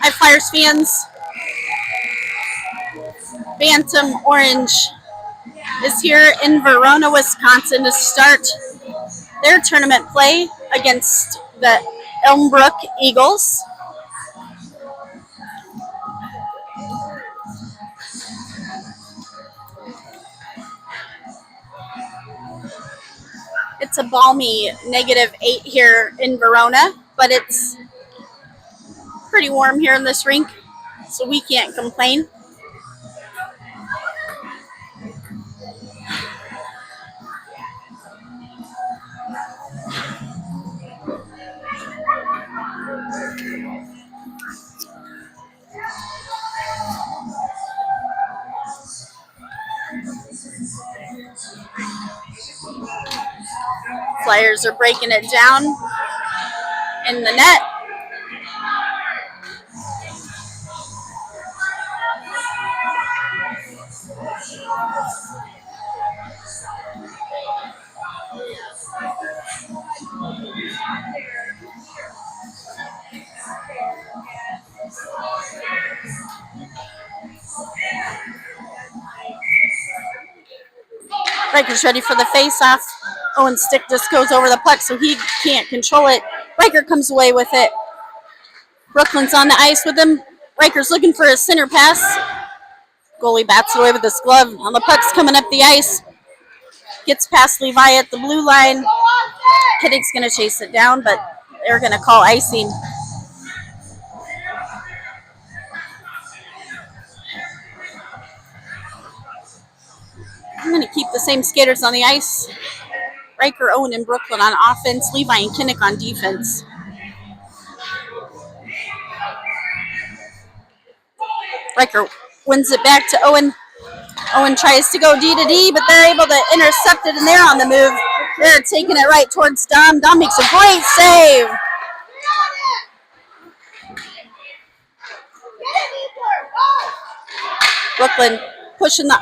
Hi, Flyers fans. Bantam Orange is here in Verona, Wisconsin to start their tournament play against the Elmbrook Eagles. It's a balmy -8 here in Verona, but it's pretty warm here in this rink, so we can't complain. Flyers are breaking it down in the net. Riker's ready for the face-off. Owen's stick just goes over the puck, so he can't control it. Riker comes away with it. Brooklyn's on the ice with him. Riker's looking for a center pass. Goalie bats it away with his glove. And the puck's coming up the ice. Gets past Levi at the blue line. Kinnick's going to chase it down, but they're going to call icing. I'm going to keep the same skaters on the ice. Riker, Owen, and Brooklyn on offense. Levi and Kinnick on defense. Riker wins it back to Owen. Owen tries to go D to D, but they're able to intercept it, and they're on the move. They're taking it right towards Dom. Dom makes a great save. Brooklyn pushing the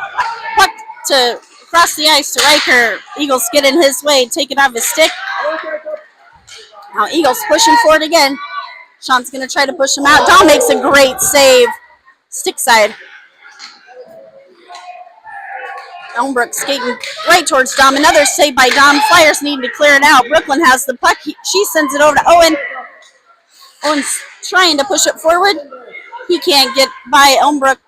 puck to cross the ice to Riker. Eagles get in his way, take it off his stick. Now Eagles pushing for it again. Sean's going to try to push him out. Dom makes a great save. Stick side. Elmbrook skating right towards Dom. Another save by Dom. Flyers need to clear it out. Brooklyn has the puck. She sends it over to Owen. Owen's trying to push it forward. He can't get by Elmbrook.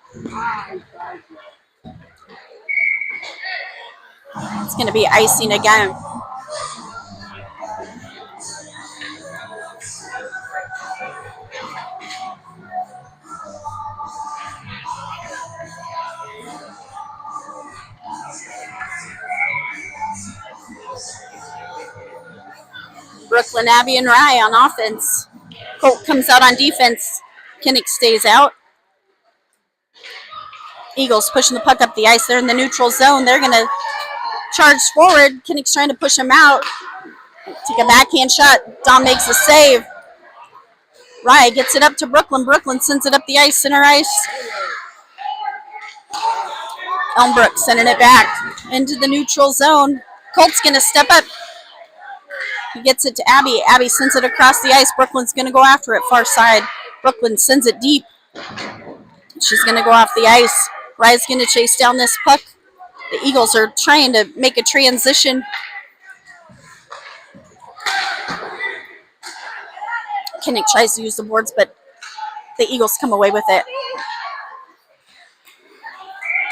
It's going to be icing again. Brooklyn, Abby, and Rye on offense. Colt comes out on defense. Kinnick stays out. Eagles pushing the puck up the ice. They're in the neutral zone. They're going to charge forward. Kinnick's trying to push him out. Take a backhand shot. Dom makes a save. Rye gets it up to Brooklyn. Brooklyn sends it up the ice, center ice. Elmbrook sending it back into the neutral zone. Colt's going to step up. He gets it to Abby. Abby sends it across the ice. Brooklyn's going to go after it far side. Brooklyn sends it deep. She's going to go off the ice. Rye's going to chase down this puck. The Eagles are trying to make a transition. Kinnick tries to use the boards, but the Eagles come away with it.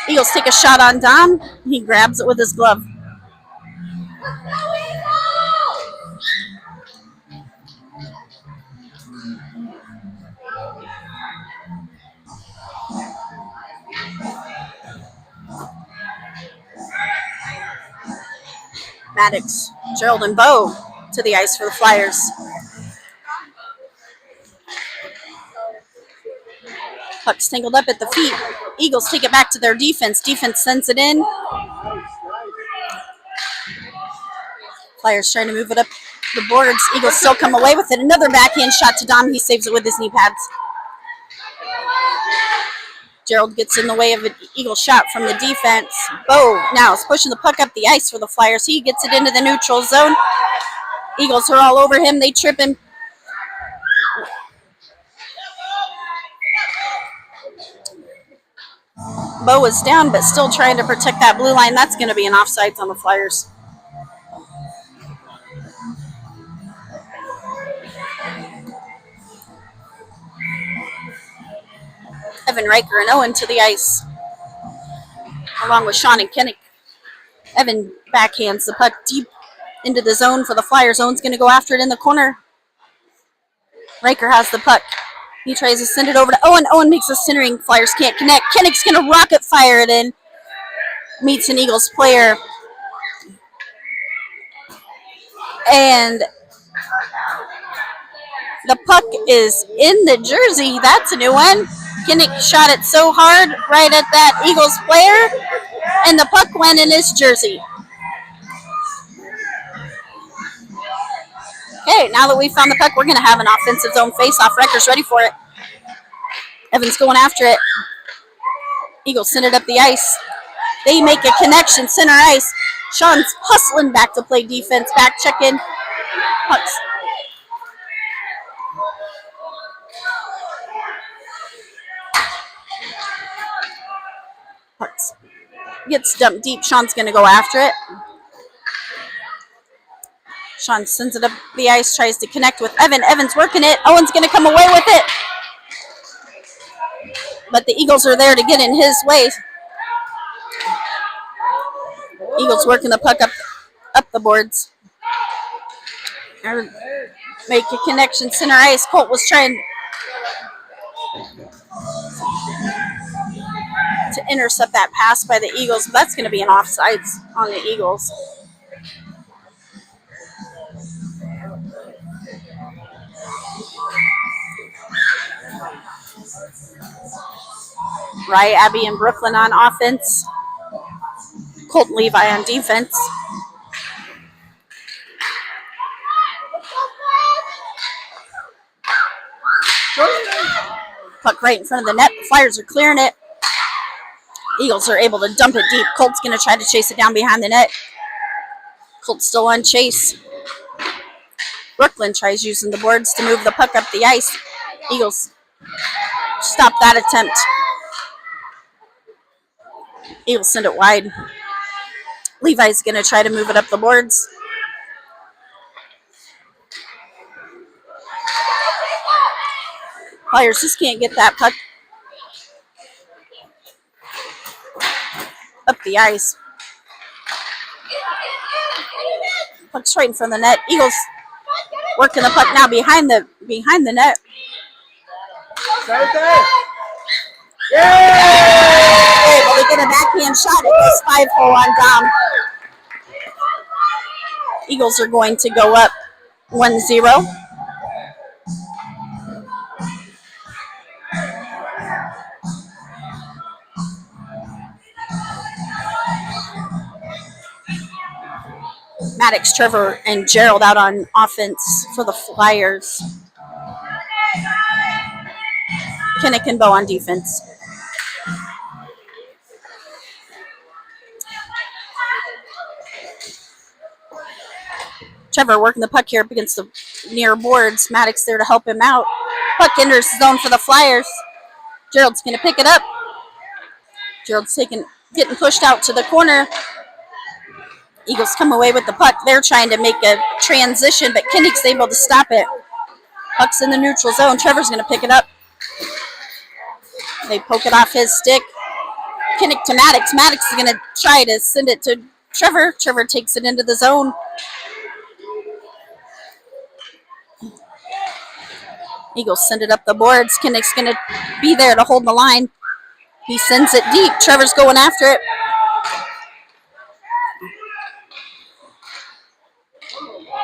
Eagles take a shot on Dom. He grabs it with his glove. Maddox, Gerald, and Bo to the ice for the Flyers. Puck's tangled up at the feet. Eagles take it back to their defense. Defense sends it in. Flyers trying to move it up the boards. Eagles still come away with it. Another backhand shot to Dom. He saves it with his knee pads. Gerald gets in the way of an Eagle shot from the defense. Bo now is pushing the puck up the ice for the Flyers. He gets it into the neutral zone. Eagles are all over him. They trip him. Bow is down, but still trying to protect that blue line. That's going to be an offsides on the Flyers. Evan Riker and Owen to the ice, along with Sean and Kinnick. Evan backhands the puck deep into the zone for the Flyers. Owen's going to go after it in the corner. Riker has the puck. He tries to send it over to Owen. Owen makes a centering. Flyers can't connect. Kinnick's going to rocket fire it in. Meets an Eagles player. And the puck is in the jersey. That's a new one. Kinnick shot it so hard right at that Eagles player, and the puck went in his jersey. Okay, now that we found the puck, we're going to have an offensive zone face-off. Riker's ready for it. Evans going after it. Eagles send it up the ice. They make a connection, center ice. Sean's hustling back to play defense, back check-in. Pucks. Pucks. Gets dumped deep. Sean's going to go after it. Sean sends it up the ice, tries to connect with Evan. Evan's working it. Owen's going to come away with it. But the Eagles are there to get in his way. Eagles working the puck up the boards. Make a connection, center ice. Colt was trying to intercept that pass by the Eagles. But that's going to be an offsides on the Eagles. Rye, Abby, and Brooklyn on offense. Colt and Levi on defense. Puck right in front of the net. The Flyers are clearing it. Eagles are able to dump it deep. Colt's going to try to chase it down behind the net. Colt's still on chase. Brooklyn tries using the boards to move the puck up the ice. Eagles stop that attempt. Eagles send it wide. Levi's going to try to move it up the boards. Flyers just can't get that puck up the ice. Puck's right in front of the net. Eagles working the puck now behind the net. Right there. Able to get a backhand shot. It goes 5-0 on Dom. Eagles are going to go up 1-0. Maddox, Trevor, and Gerald out on offense for the Flyers. Kinnick and Bow on defense. Trevor working the puck here up against the near boards. Maddox there to help him out. Puck enters the zone for the Flyers. Gerald's going to pick it up. Gerald's getting pushed out to the corner. Eagles come away with the puck. They're trying to make a transition, but Kinnick's able to stop it. Puck's in the neutral zone. Trevor's going to pick it up. They poke it off his stick. Kinnick to Maddox. Maddox is going to try to send it to Trevor. Trevor takes it into the zone. Eagles send it up the boards. Kinnick's going to be there to hold the line. He sends it deep. Trevor's going after it.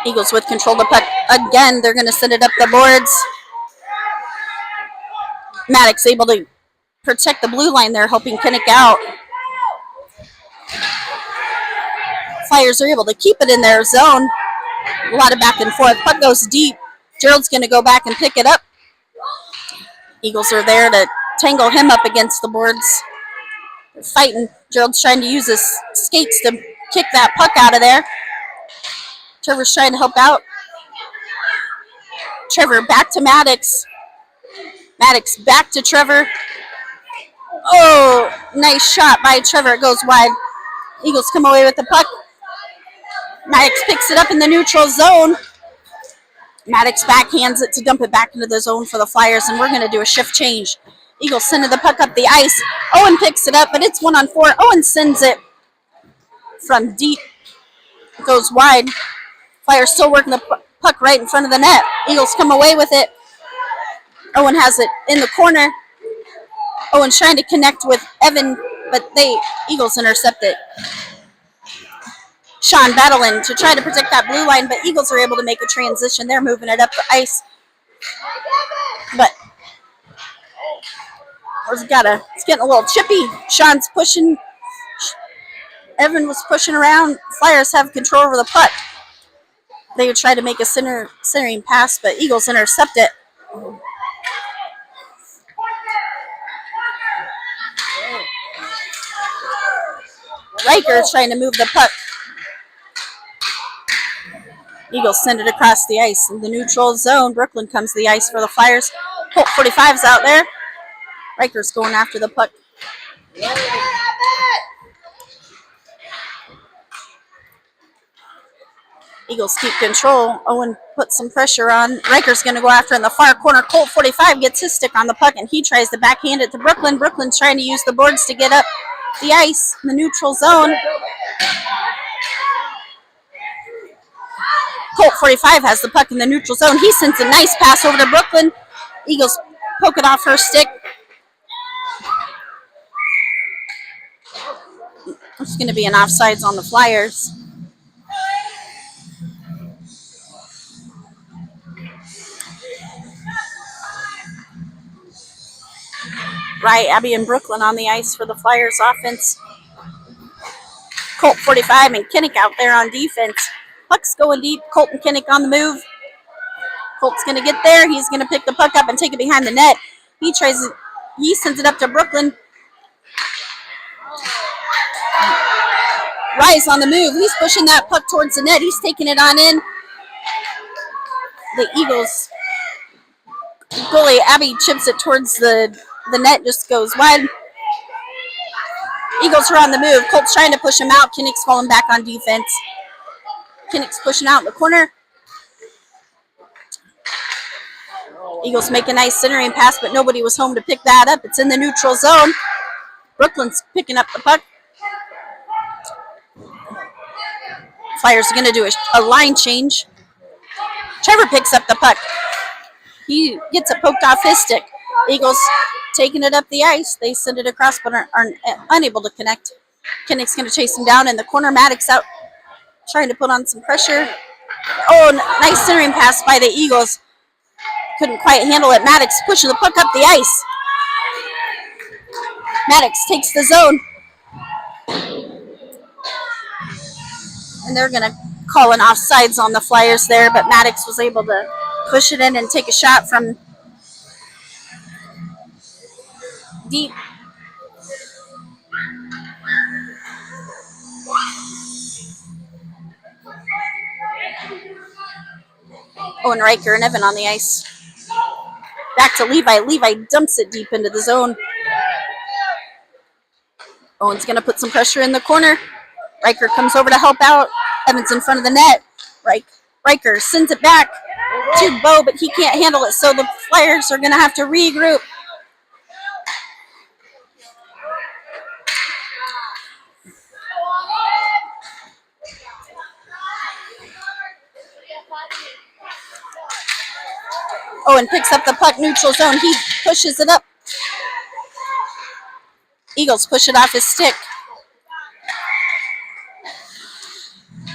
Eagles with control of the puck again. They're going to send it up the boards. Maddox able to protect the blue line there, helping Kinnick out. Flyers are able to keep it in their zone. A lot of back and forth. Puck goes deep. Gerald's going to go back and pick it up. Eagles are there to tangle him up against the boards. They're fighting. Gerald's trying to use his skates to kick that puck out of there. Trevor's trying to help out. Trevor back to Maddox. Maddox back to Trevor. Oh, nice shot by Trevor. It goes wide. Eagles come away with the puck. Maddox picks it up in the neutral zone. Maddox backhands it to dump it back into the zone for the Flyers, and we're going to do a shift change. Eagles send the puck up the ice. Owen picks it up, but it's 1-on-4. Owen sends it from deep. It goes wide. Flyers still working the puck right in front of the net. Eagles come away with it. Owen has it in the corner. Owen's trying to connect with Evan, but Eagles intercept it. Sean battling to try to protect that blue line, but Eagles are able to make a transition. They're moving it up the ice. But it's getting a little chippy. Sean's pushing. Evan was pushing around. Flyers have control over the puck. They would try to make a centering pass, but Eagles intercept it. Riker's trying to move the puck. Eagles send it across the ice in the neutral zone. Brooklyn comes to the ice for the Flyers. Colt 45's out there. Riker's going after the puck. Eagles keep control. Owen puts some pressure on. Riker's going to go after in the far corner. Colt 45 gets his stick on the puck, and he tries to backhand it to Brooklyn. Brooklyn's trying to use the boards to get up the ice in the neutral zone. Colt 45 has the puck in the neutral zone. He sends a nice pass over to Brooklyn. Eagles poke it off her stick. It's going to be an offsides on the Flyers. Right, Abby and Brooklyn on the ice for the Flyers offense. Colt 45 and Kinnick out there on defense. Puck's going deep. Colt and Kinnick on the move. Colt's going to get there. He's going to pick the puck up and take it behind the net. He sends it up to Brooklyn. Rise on the move. He's pushing that puck towards the net. He's taking it on in. The Eagles goalie Abby chips it towards the net, just goes wide. Eagles are on the move. Colt's trying to push him out. Kinnick's falling back on defense. Kinnick's pushing out in the corner. Eagles make a nice centering pass, but nobody was home to pick that up. It's in the neutral zone. Brooklyn's picking up the puck. Flyers are going to do a line change. Trevor picks up the puck. He gets it poked off his stick. Eagles taking it up the ice. They send it across, but are unable to connect. Kinnick's going to chase him down in the corner. Maddox out trying to put on some pressure. Oh, nice centering pass by the Eagles. Couldn't quite handle it. Maddox pushing the puck up the ice. Maddox takes the zone. And they're going to call an offsides on the Flyers there, but Maddox was able to push it in and take a shot from deep. Owen Riker and Evan on the ice. Back to Levi. Levi dumps it deep into the zone. Owen's going to put some pressure in the corner. Riker comes over to help out. Evan's in front of the net. Riker sends it back to Bo, but he can't handle it, so the Flyers are going to have to regroup. Owen picks up the puck, neutral zone. He pushes it up. Eagles push it off his stick.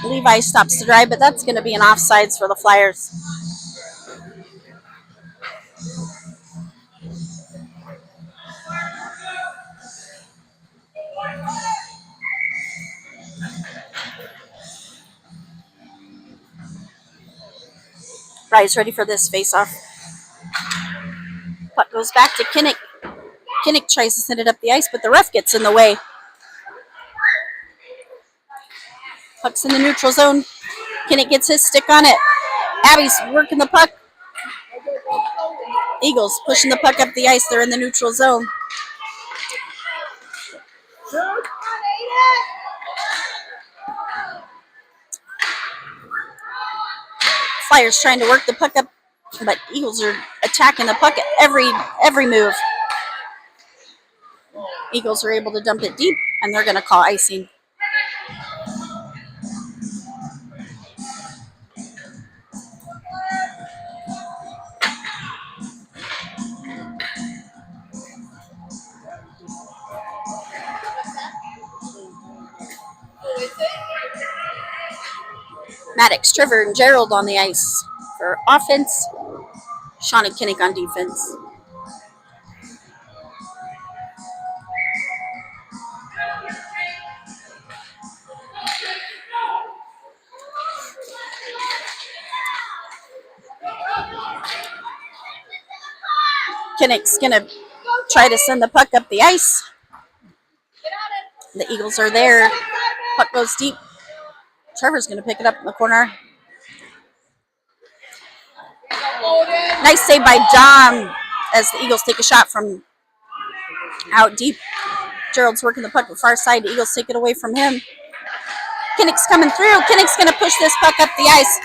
Levi stops to drive, but that's going to be an offsides for the Flyers. Rise ready for this face-off. Puck goes back to Kinnick. Kinnick tries to send it up the ice, but the ref gets in the way. Puck's in the neutral zone. Kinnick gets his stick on it. Abby's working the puck. Eagles pushing the puck up the ice. They're in the neutral zone. Flyers trying to work the puck up, but Eagles are attacking the puck at every move. Eagles are able to dump it deep, and they're going to call icing. Maddox, Trevor, and Gerald on the ice for offense. Sean and Kinnick on defense. Kinnick's going to try to send the puck up the ice. The Eagles are there. Puck goes deep. Trevor's going to pick it up in the corner. Nice save by John as the Eagles take a shot from out deep. Gerald's working the puck to the far side. The Eagles take it away from him. Kinnick's coming through. Kinnick's going to push this puck up the ice.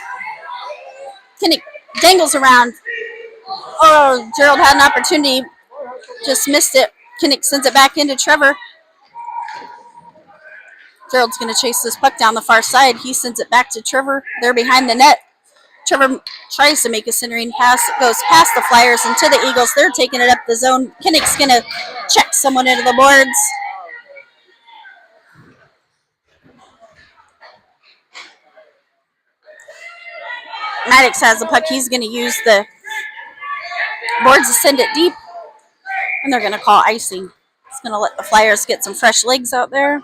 Kinnick dangles around. Oh, Gerald had an opportunity. Just missed it. Kinnick sends it back into Trevor. Gerald's going to chase this puck down the far side. He sends it back to Trevor. They're behind the net. Trevor tries to make a centering pass. It goes past the Flyers and to the Eagles. They're taking it up the zone. Kinnick's going to check someone into the boards. Maddox has the puck. He's going to use the boards to send it deep. And they're going to call icing. It's going to let the Flyers get some fresh legs out there.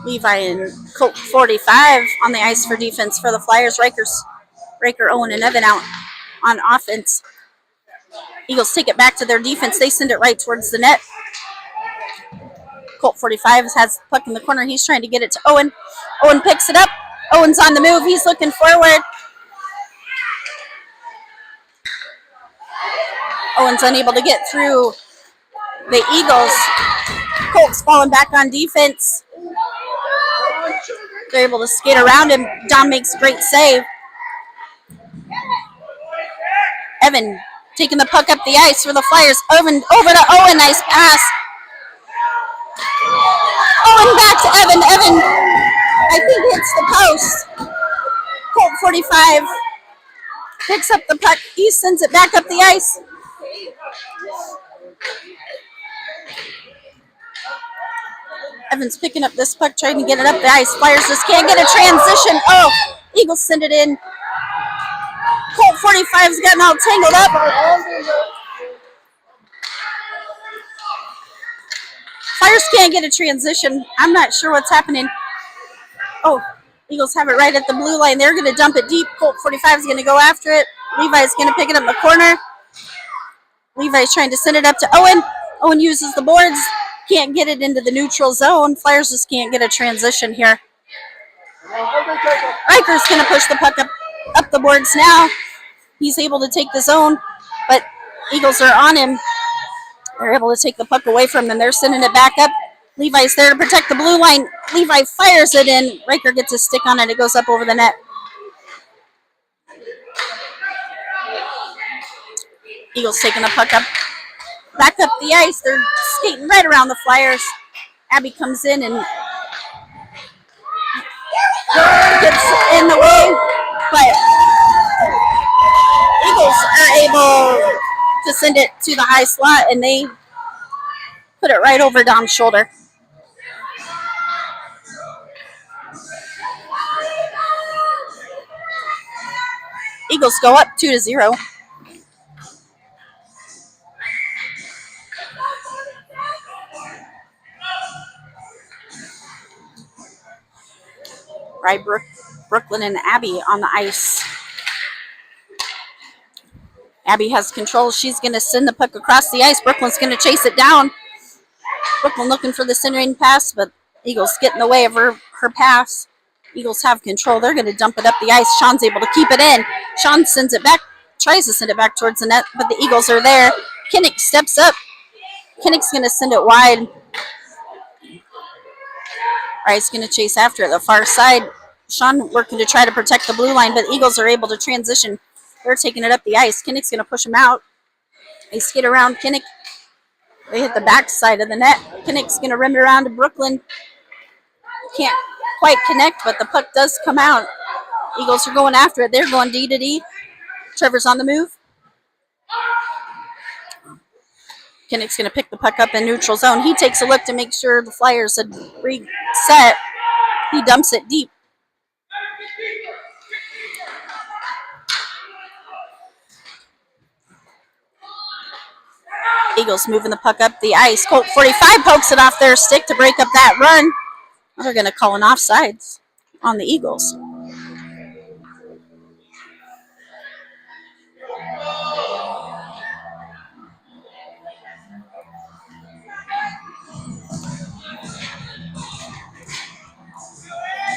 Levi and Colt 45 on the ice for defense for the Flyers. Riker, Owen, and Evan out on offense. Eagles take it back to their defense. They send it right towards the net. Colt 45 has the puck in the corner. He's trying to get it to Owen. Owen picks it up. Owen's on the move. He's looking forward. Owen's unable to get through the Eagles. Colt's falling back on defense. They're able to skate around him. Dom makes a great save. Evan taking the puck up the ice for the Flyers. Over to Owen. Nice pass. Owen back to Evan. Evan, I think, hits the post. Colt 45 picks up the puck. He sends it back up the ice. Evan's picking up this puck, trying to get it up the ice. Flyers just can't get a transition. Oh, Eagles send it in. Colt 45's gotten all tangled up. Flyers can't get a transition. I'm not sure what's happening. Oh, Eagles have it right at the blue line. They're going to dump it deep. Colt 45 is going to go after it. Levi's going to pick it up in the corner. Levi's trying to send it up to Owen. Owen uses the boards. Can't get it into the neutral zone. Flyers just can't get a transition here. Riker's going to push the puck up the boards now. He's able to take the zone, but Eagles are on him. They're able to take the puck away from them. They're sending it back up. Levi's there to protect the blue line. Levi fires it in. Riker gets a stick on it. It goes up over the net. Eagles taking the puck back up the ice. They're skating right around the Flyers. Abby comes in and gets in the way, but Eagles are able to send it to the high slot, and they put it right over Dom's shoulder. Eagles go up 2-0. Right, Brooklyn and Abby on the ice. Abby has control. She's going to send the puck across the ice. Brooklyn's going to chase it down. Brooklyn looking for the centering pass, but Eagles get in the way of her pass. Eagles have control. They're going to dump it up the ice. Sean's able to keep it in. Sean sends it back, tries to send it back towards the net, but the Eagles are there. Kinnick steps up. Kinnick's going to send it wide. Rice going to chase after it. The far side. Sean working to try to protect the blue line, but the Eagles are able to transition. They're taking it up the ice. Kinnick's going to push him out. They skid around Kinnick. They hit the back side of the net. Kinnick's going to rim it around to Brooklyn. Can't quite connect, but the puck does come out. Eagles are going after it. They're going D to D. Trevor's on the move. Kinnick's going to pick the puck up in neutral zone. He takes a look to make sure the Flyers had reset. He dumps it deep. Eagles moving the puck up the ice. Colt 45 pokes it off their stick to break up that run. They're going to call an offsides on the Eagles.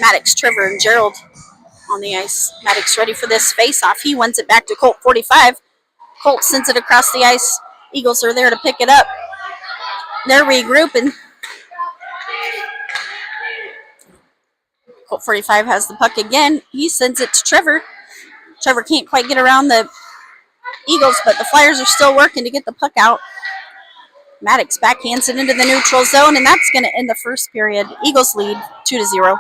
Maddox, Trevor, and Gerald on the ice. Maddox ready for this face-off. He wins it back to Colt 45. Colt sends it across the ice. Eagles are there to pick it up. They're regrouping. Colt 45 has the puck again. He sends it to Trevor. Trevor can't quite get around the Eagles, but the Flyers are still working to get the puck out. Maddox backhands it into the neutral zone, and that's going to end the first period. Eagles lead 2-0.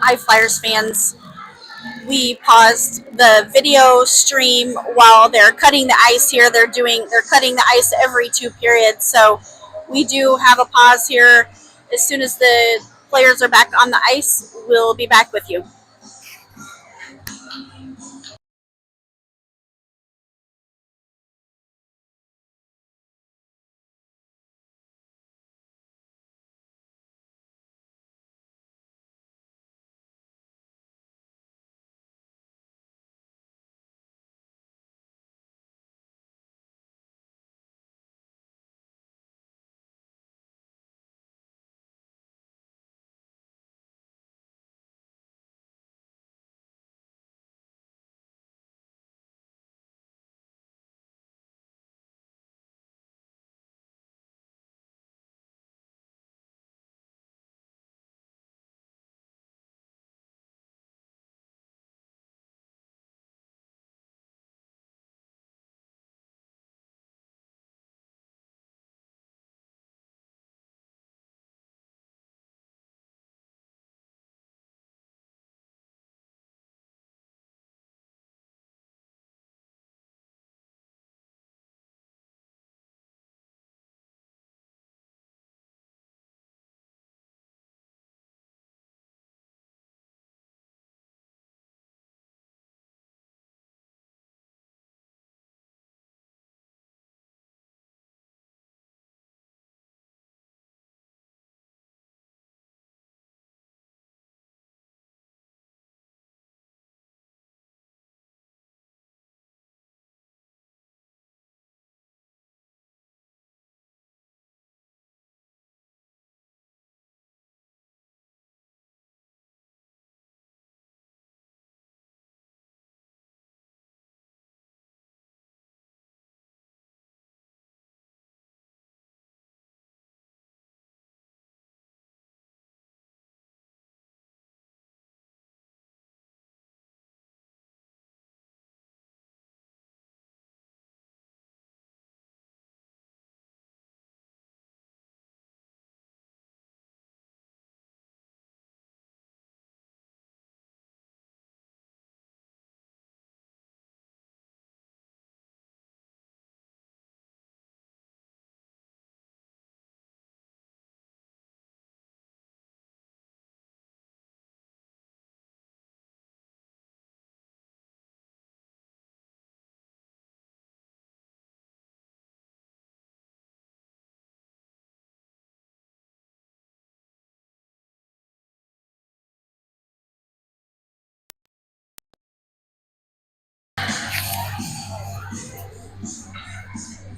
Hi, Flyers fans. We paused the video stream while they're cutting the ice here. They're cutting the ice every 2 periods. So we do have a pause here. As soon as the players are back on the ice, we'll be back with you.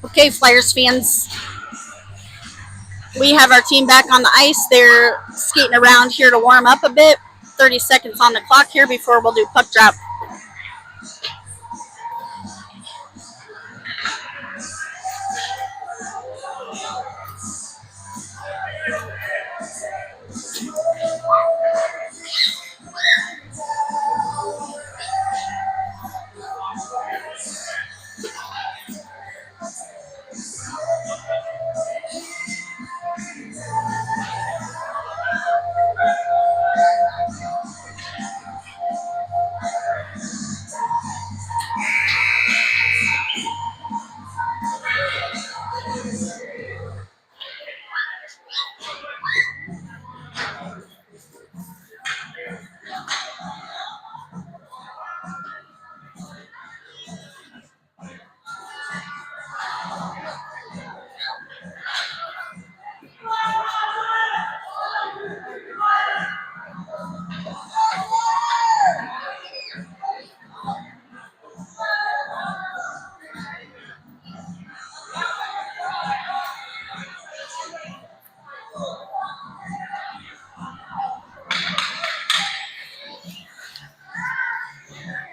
Okay, Flyers fans, we have our team back on the ice. They're skating around here to warm up a bit. 30 seconds on the clock here before we'll do puck drop.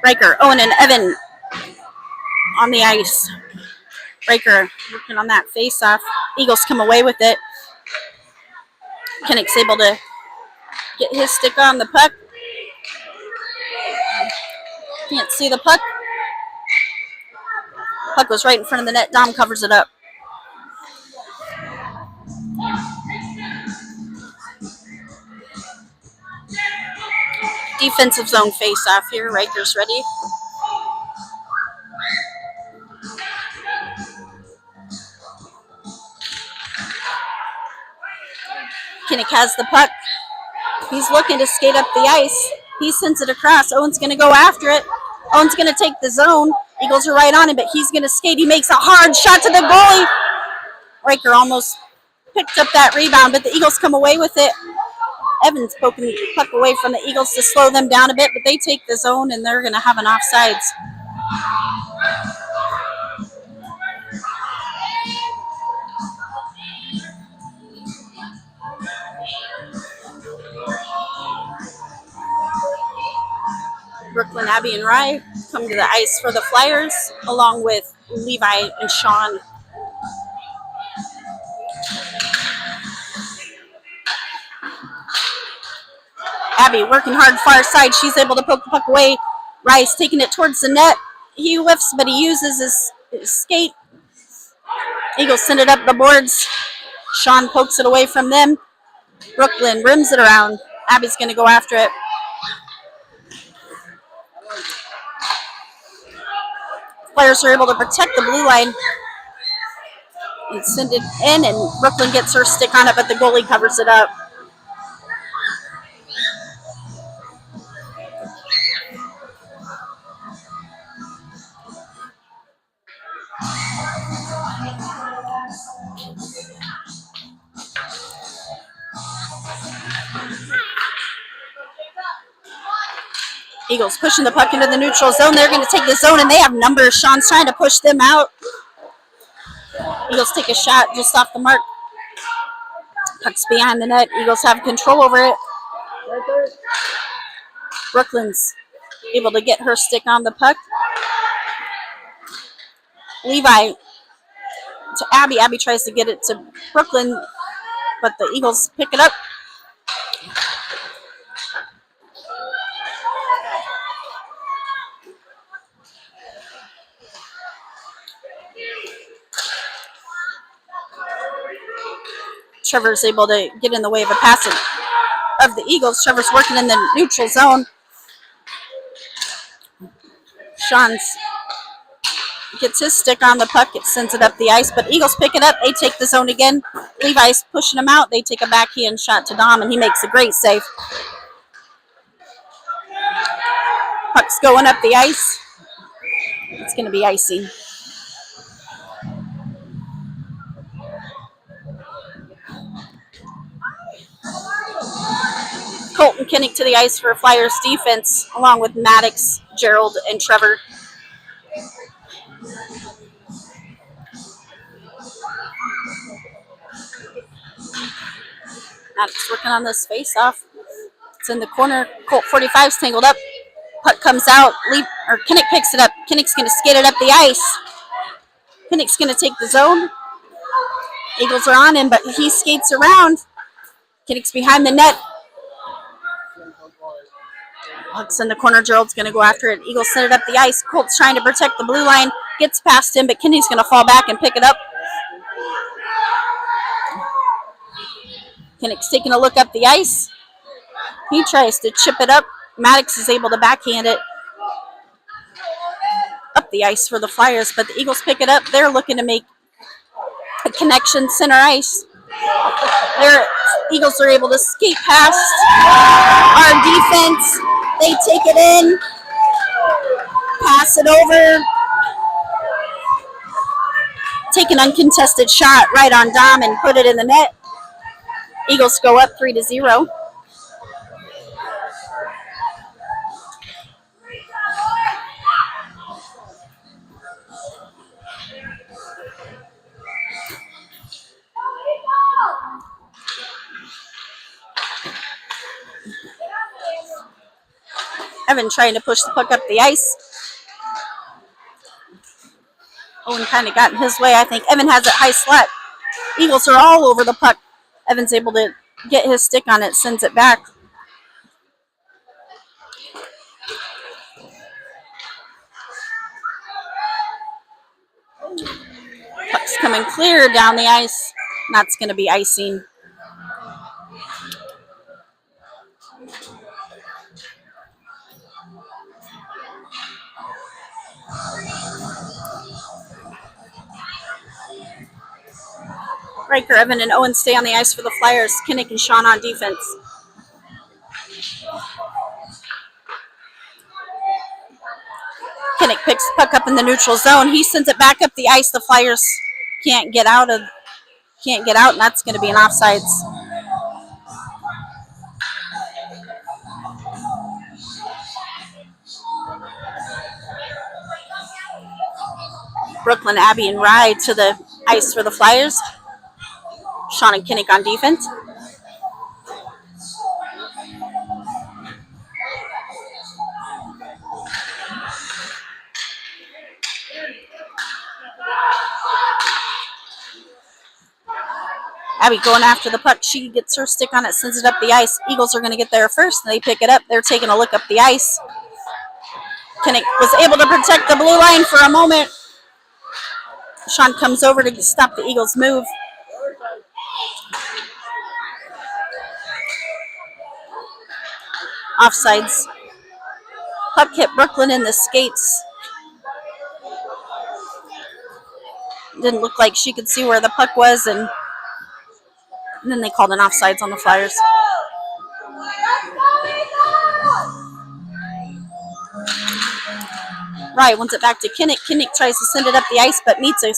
Riker, Owen, and Evan on the ice. Riker working on that face-off. Eagles come away with it. Kinnick's able to get his stick on the puck. Can't see the puck. Puck goes right in front of the net. Dom covers it up. Defensive zone face-off here. Riker's ready. Kinnick has the puck. He's looking to skate up the ice. He sends it across. Owen's going to go after it. Owen's going to take the zone. Eagles are right on him, but he's going to skate. He makes a hard shot to the goalie. Riker almost picked up that rebound, but the Eagles come away with it. Evans poking the puck away from the Eagles to slow them down a bit, but they take the zone, and they're going to have an offsides. Brooklyn, Abby, and Rye come to the ice for the Flyers, along with Levi and Sean. Abby working hard far side. She's able to poke the puck away. Rye's taking it towards the net. He whiffs, but he uses his skate. Eagles send it up the boards. Sean pokes it away from them. Brooklyn rims it around. Abby's going to go after it. Flyers are able to protect the blue line and send it in, and Brooklyn gets her stick on it, but the goalie covers it up. Eagles pushing the puck into the neutral zone. They're going to take the zone, and they have numbers. Sean's trying to push them out. Eagles take a shot just off the mark. Puck's behind the net. Eagles have control over it. Brooklyn's able to get her stick on the puck. Levi to Abby. Abby tries to get it to Brooklyn, but the Eagles pick it up. Trevor's able to get in the way of a pass of the Eagles. Trevor's working in the neutral zone. Sean's gets his stick on the puck. It sends it up the ice, but Eagles pick it up. They take the zone again. Levi's pushing him out. They take a backhand shot to Dom, and he makes a great save. Puck's going up the ice. It's going to be icing. Colton Kinnick to the ice for Flyers defense, along with Maddox, Gerald, and Trevor. Maddox working on this face-off. It's in the corner. Colt 45's tangled up. Puck comes out. Kinnick picks it up. Kinnick's going to skate it up the ice. Kinnick's going to take the zone. Eagles are on him, but he skates around. Kinnick's behind the net. Puck's in the corner. Gerald's going to go after it. Eagles send it up the ice. Colt's trying to protect the blue line. Gets past him, but Kinnick's going to fall back and pick it up. Kinnick's taking a look up the ice. He tries to chip it up. Maddox is able to backhand it up the ice for the Flyers, but the Eagles pick it up. They're looking to make a connection center ice. Their Eagles are able to skate past our defense. They take it in, pass it over, take an uncontested shot right on Dom and put it in the net. Eagles go up 3-0. Evan trying to push the puck up the ice. Owen kind of got in his way, I think. Evan has it high slot. Eagles are all over the puck. Evan's able to get his stick on it, sends it back. Puck's coming clear down the ice. That's going to be icing. Riker, Evan, and Owen stay on the ice for the Flyers. Kinnick and Sean on defense. Kinnick picks the puck up in the neutral zone. He sends it back up the ice. The Flyers can't get out, and that's going to be an offsides. Brooklyn, Abby, and Rye to the ice for the Flyers. Sean and Kinnick on defense. Abby going after the puck. She gets her stick on it, sends it up the ice. Eagles are going to get there first. They pick it up. They're taking a look up the ice. Kinnick was able to protect the blue line for a moment. Sean comes over to stop the Eagles' move. Offsides. Puck hit Brooklyn in the skates. Didn't look like she could see where the puck was, and then they called an offsides on the Flyers. Rye wants it back to Kinnick. Kinnick tries to send it up the ice, but meets a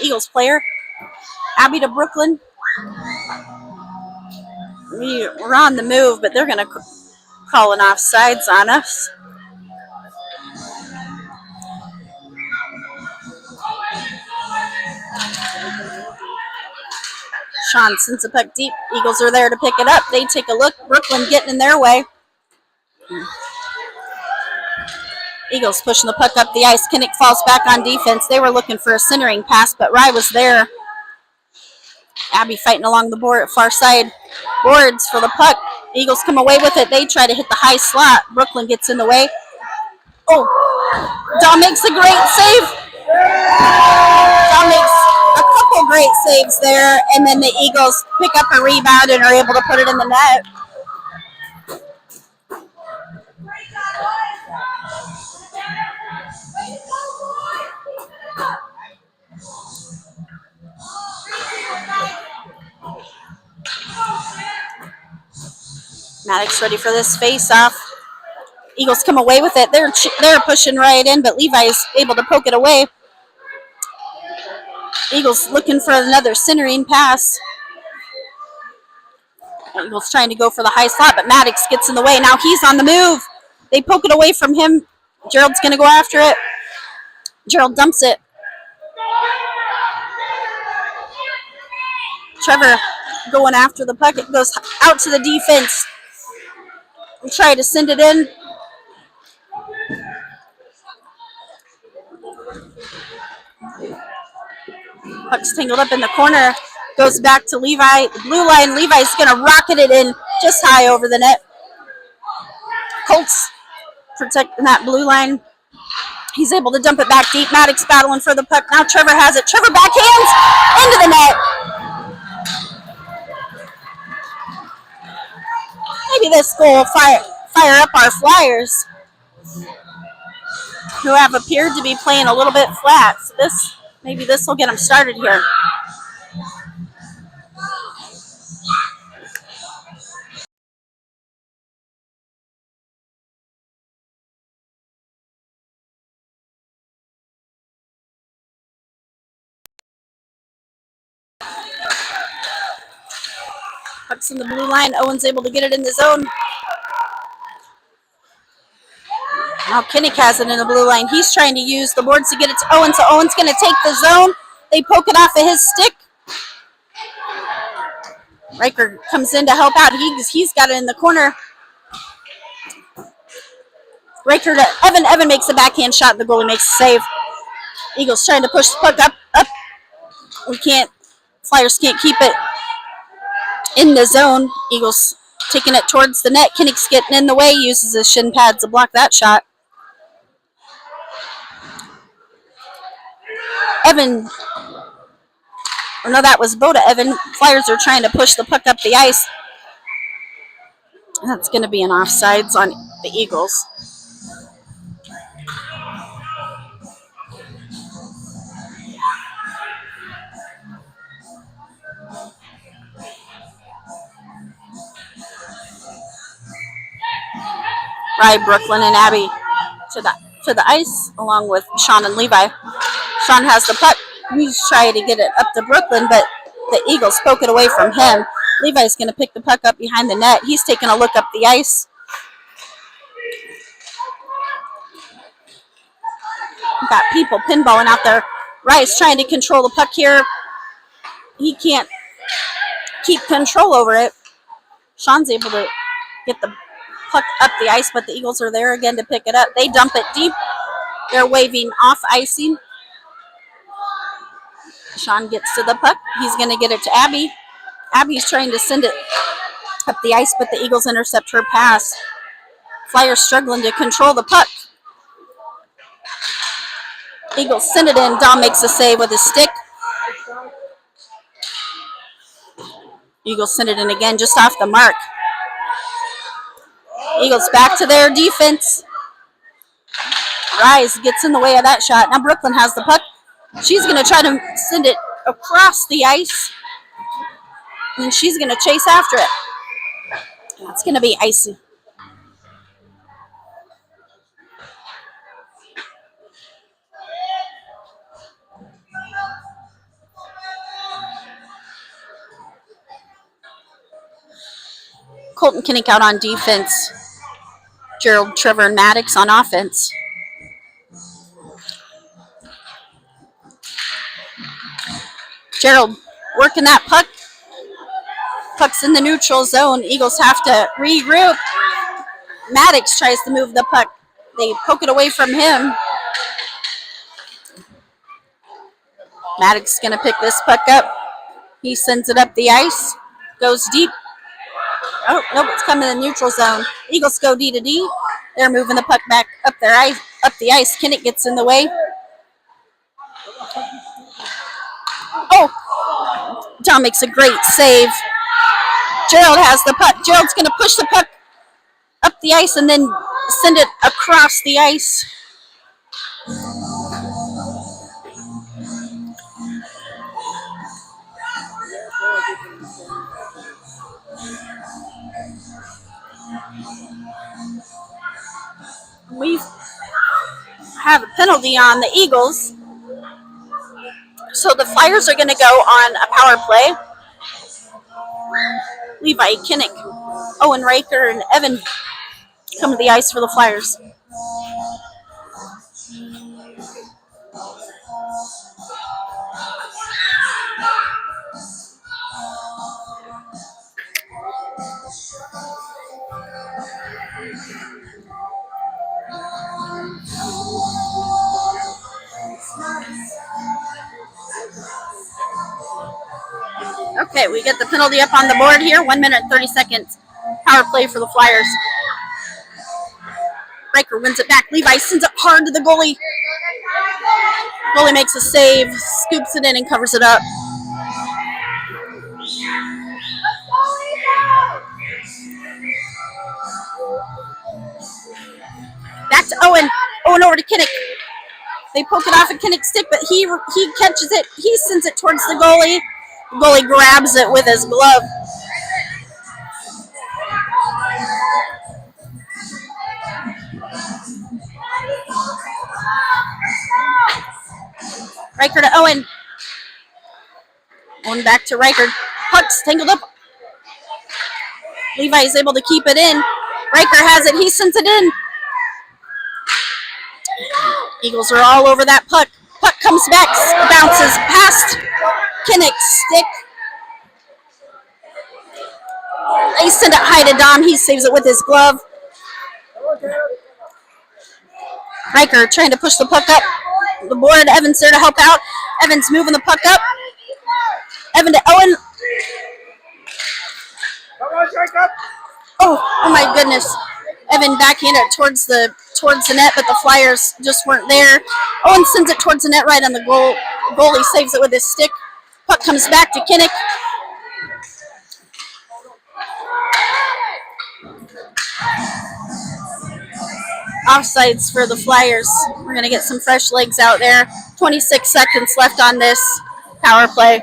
Eagles player. Abby to Brooklyn. We're on the move, but they're going to call an offsides on us. Sean sends the puck deep. Eagles are there to pick it up. They take a look. Brooklyn getting in their way. Eagles pushing the puck up the ice. Kinnick falls back on defense. They were looking for a centering pass, but Rye was there. Abby fighting along the far side boards for the puck. Eagles come away with it. They try to hit the high slot. Brooklyn gets in the way. Oh, Dawn makes a great save. Dawn makes a couple great saves there, and then the Eagles pick up a rebound and are able to put it in the net. Maddox ready for this face-off. Eagles come away with it. They're pushing right in, but Levi's able to poke it away. Eagles looking for another centering pass. Eagles trying to go for the high slot, but Maddox gets in the way. Now he's on the move. They poke it away from him. Gerald's going to go after it. Gerald dumps it. Trevor going after the puck. It goes out to the defense. We try to send it in. Puck's tangled up in the corner. Goes back to Levi. The blue line. Levi's going to rocket it in just high over the net. Colts protecting that blue line. He's able to dump it back deep. Maddox battling for the puck. Now Trevor has it. Trevor backhands into the net. Maybe this goal will fire up our Flyers, who have appeared to be playing a little bit flat. So maybe this will get them started here. Puck's in the blue line. Owen's able to get it in the zone. Now Kinnick has it in the blue line. He's trying to use the boards to get it to Owen, so Owen's going to take the zone. They poke it off of his stick. Riker comes in to help out. He's got it in the corner. Riker to Evan. Evan makes a backhand shot. The goalie makes a save. Eagles trying to push the puck up. Flyers can't keep it in the zone. Eagles taking it towards the net. Kinnick's getting in the way. Uses his shin pads to block that shot. Evan. Or no, that was Boda Evan. Flyers are trying to push the puck up the ice. That's going to be an offsides on the Eagles. by Brooklyn and Abby to the ice, along with Sean and Levi. Sean has the puck. He's trying to get it up to Brooklyn, but the Eagles poke it away from him. Levi's going to pick the puck up behind the net. He's taking a look up the ice. We've got people pinballing out there. Rice trying to control the puck here. He can't keep control over it. Sean's able to get the puck up the ice, but the Eagles are there again to pick it up. They dump it deep. They're waving off icing. Sean gets to the puck. He's going to get it to Abby. Abby's trying to send it up the ice, but the Eagles intercept her pass. Flyers struggling to control the puck. Eagles send it in. Dom makes a save with his stick. Eagles send it in again, just off the mark. Eagles back to their defense. Rise gets in the way of that shot. Now Brooklyn has the puck. She's going to try to send it across the ice. And she's going to chase after it. That's going to be icy. Colton Kinnick out on defense. Gerald, Trevor, and Maddox on offense. Gerald working that puck. Puck's in the neutral zone. Eagles have to regroup. Maddox tries to move the puck. They poke it away from him. Maddox is going to pick this puck up. He sends it up the ice. Goes deep. Oh, nope, it's coming in the neutral zone. Eagles go D to D. They're moving the puck back up the ice. Kinnick gets in the way. Oh, John makes a great save. Gerald has the puck. Gerald's going to push the puck up the ice and then send it across the ice. We have a penalty on the Eagles. So the Flyers are going to go on a power play. Levi, Kinnick, Owen Riker, and Evan come to the ice for the Flyers. Okay, we get the penalty up on the board here. 1 minute and 30 seconds. Power play for the Flyers. Riker wins it back. Levi sends it hard to the goalie. Goalie makes a save, scoops it in, and covers it up. Back to Owen. Owen over to Kinnick. They poke it off of Kinnick's stick, but he catches it. He sends it towards the goalie. The goalie grabs it with his glove. Riker to Owen. Owen back to Riker. Puck's tangled up. Levi is able to keep it in. Riker has it. He sends it in. Eagles are all over that puck. Puck comes back, bounces past Kinnick's stick. They send it high to Dom. He saves it with his glove. Riker trying to push the puck up the board. Evans there to help out. Evans moving the puck up. Evan to Owen. Oh my goodness. Evan backhanded it towards the net, but the Flyers just weren't there. Owen sends it towards the net right on the goal. Goalie saves it with his stick. Puck comes back to Kinnick. Offsides for the Flyers. We're going to get some fresh legs out there. 26 seconds left on this power play.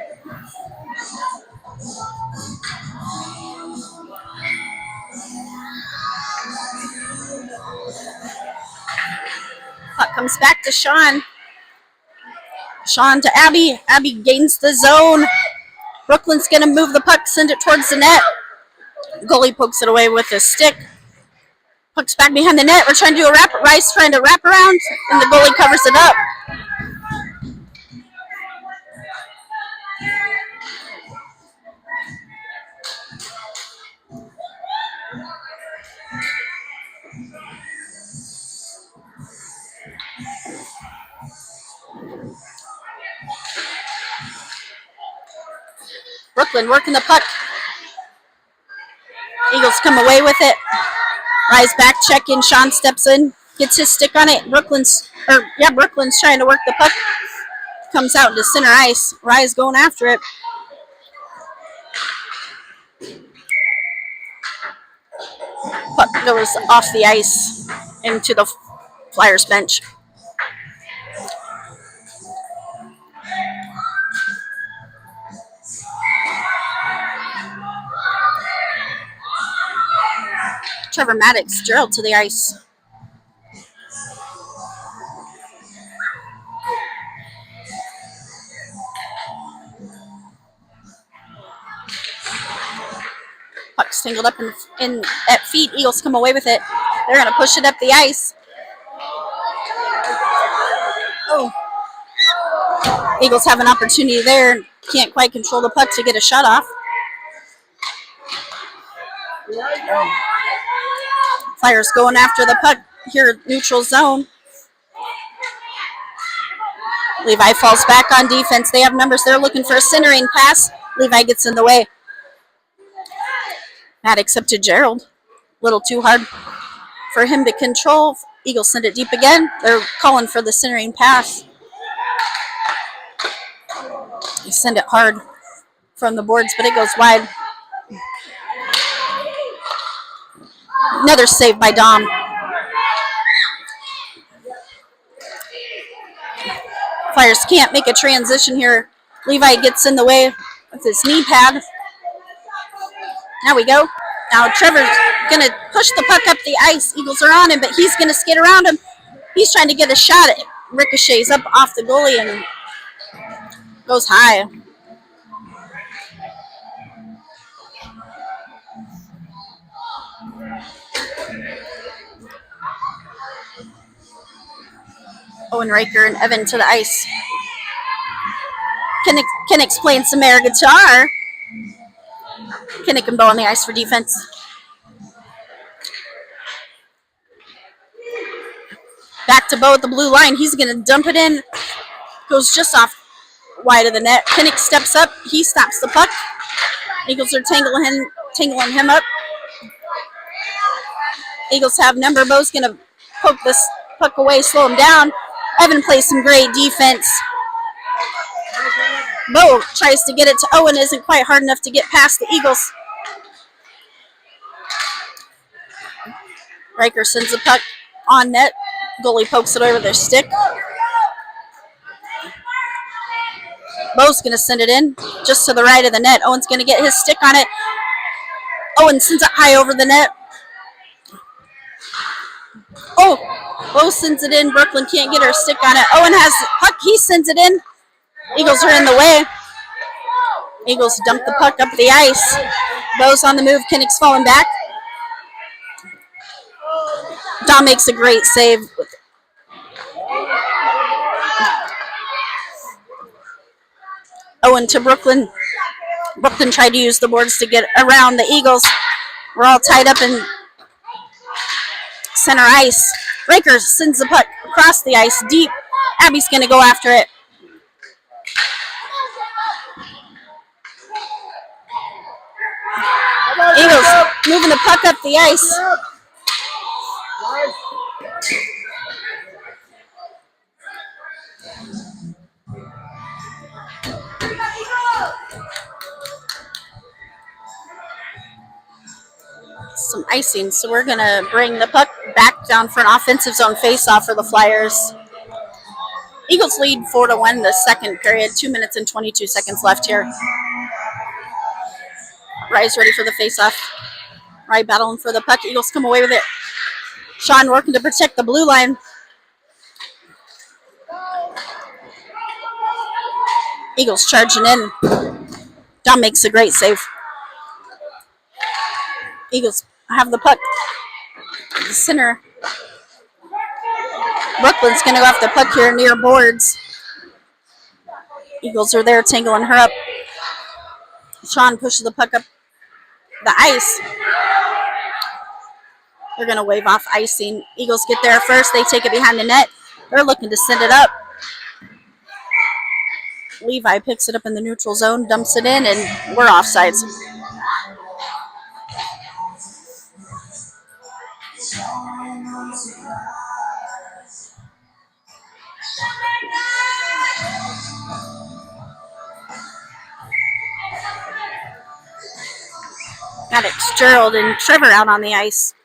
Puck comes back to Sean. Sean to Abby. Abby gains the zone. Brooklyn's going to move the puck, send it towards the net. Goalie pokes it away with his stick. Puck's back behind the net. We're trying to do a wrap. Rice trying to wrap around, and the goalie covers it up. Brooklyn working the puck. Eagles come away with it. Rise back, check in. Sean steps in, gets his stick on it. Brooklyn's trying to work the puck. Comes out to center ice. Rise going after it. Puck goes off the ice into the Flyers bench. Trevor Maddox, Gerald to the ice. Puck's tangled up in at feet. Eagles come away with it. They're going to push it up the ice. Oh. Eagles have an opportunity there. Can't quite control the puck to get a shot off. Flyers going after the puck here, neutral zone. Levi falls back on defense. They have numbers. They're looking for a centering pass. Levi gets in the way. Maddox up to Gerald. A little too hard for him to control. Eagles send it deep again. They're calling for the centering pass. They send it hard from the boards, but it goes wide. Another save by Dom. Flyers can't make a transition here. Levi gets in the way with his knee pad. Now we go. Now Trevor's going to push the puck up the ice. Eagles are on him, but he's going to skid around him. He's trying to get a shot at it. Ricochets up off the goalie and goes high. Owen Riker and Evan to the ice. Can explain some air guitar. Kinnick and Bo on the ice for defense. Back to Bo at the blue line. He's going to dump it in. Goes just off wide of the net. Kinnick steps up. He stops the puck. Eagles are tangling him up. Eagles have number. Bo's going to poke this puck away, slow him down. Evan plays some great defense. Bo tries to get it to Owen. Isn't quite hard enough to get past the Eagles. Riker sends the puck on net. Goalie pokes it over their stick. Bo's going to send it in just to the right of the net. Owen's going to get his stick on it. Owen sends it high over the net. Oh, Bo sends it in. Brooklyn can't get her stick on it. Owen has the puck. He sends it in. Eagles are in the way. Eagles dump the puck up the ice. Bo's on the move. Kinnick's falling back. Dom makes a great save. Owen to Brooklyn. Brooklyn tried to use the boards to get around the Eagles. We're all tied up in center ice. Riker sends the puck across the ice deep. Abby's going to go after it. Eagles moving the puck up the ice. Some icing, so we're going to bring the puck back down for an offensive zone face-off for the Flyers. Eagles lead 4-1 the second period. 2 minutes and 22 seconds left here. Rye's ready for the face-off. Rye battling for the puck. Eagles come away with it. Sean working to protect the blue line. Eagles charging in. Dom makes a great save. Eagles have the puck. The center. Brooklyn's going to go off the puck here near boards. Eagles are there tangling her up. Sean pushes the puck up the ice. They're going to wave off icing. Eagles get there first. They take it behind the net. They're looking to send it up. Levi picks it up in the neutral zone, dumps it in, and we're offsides. Maddox, Gerald, and Trevor out on the ice.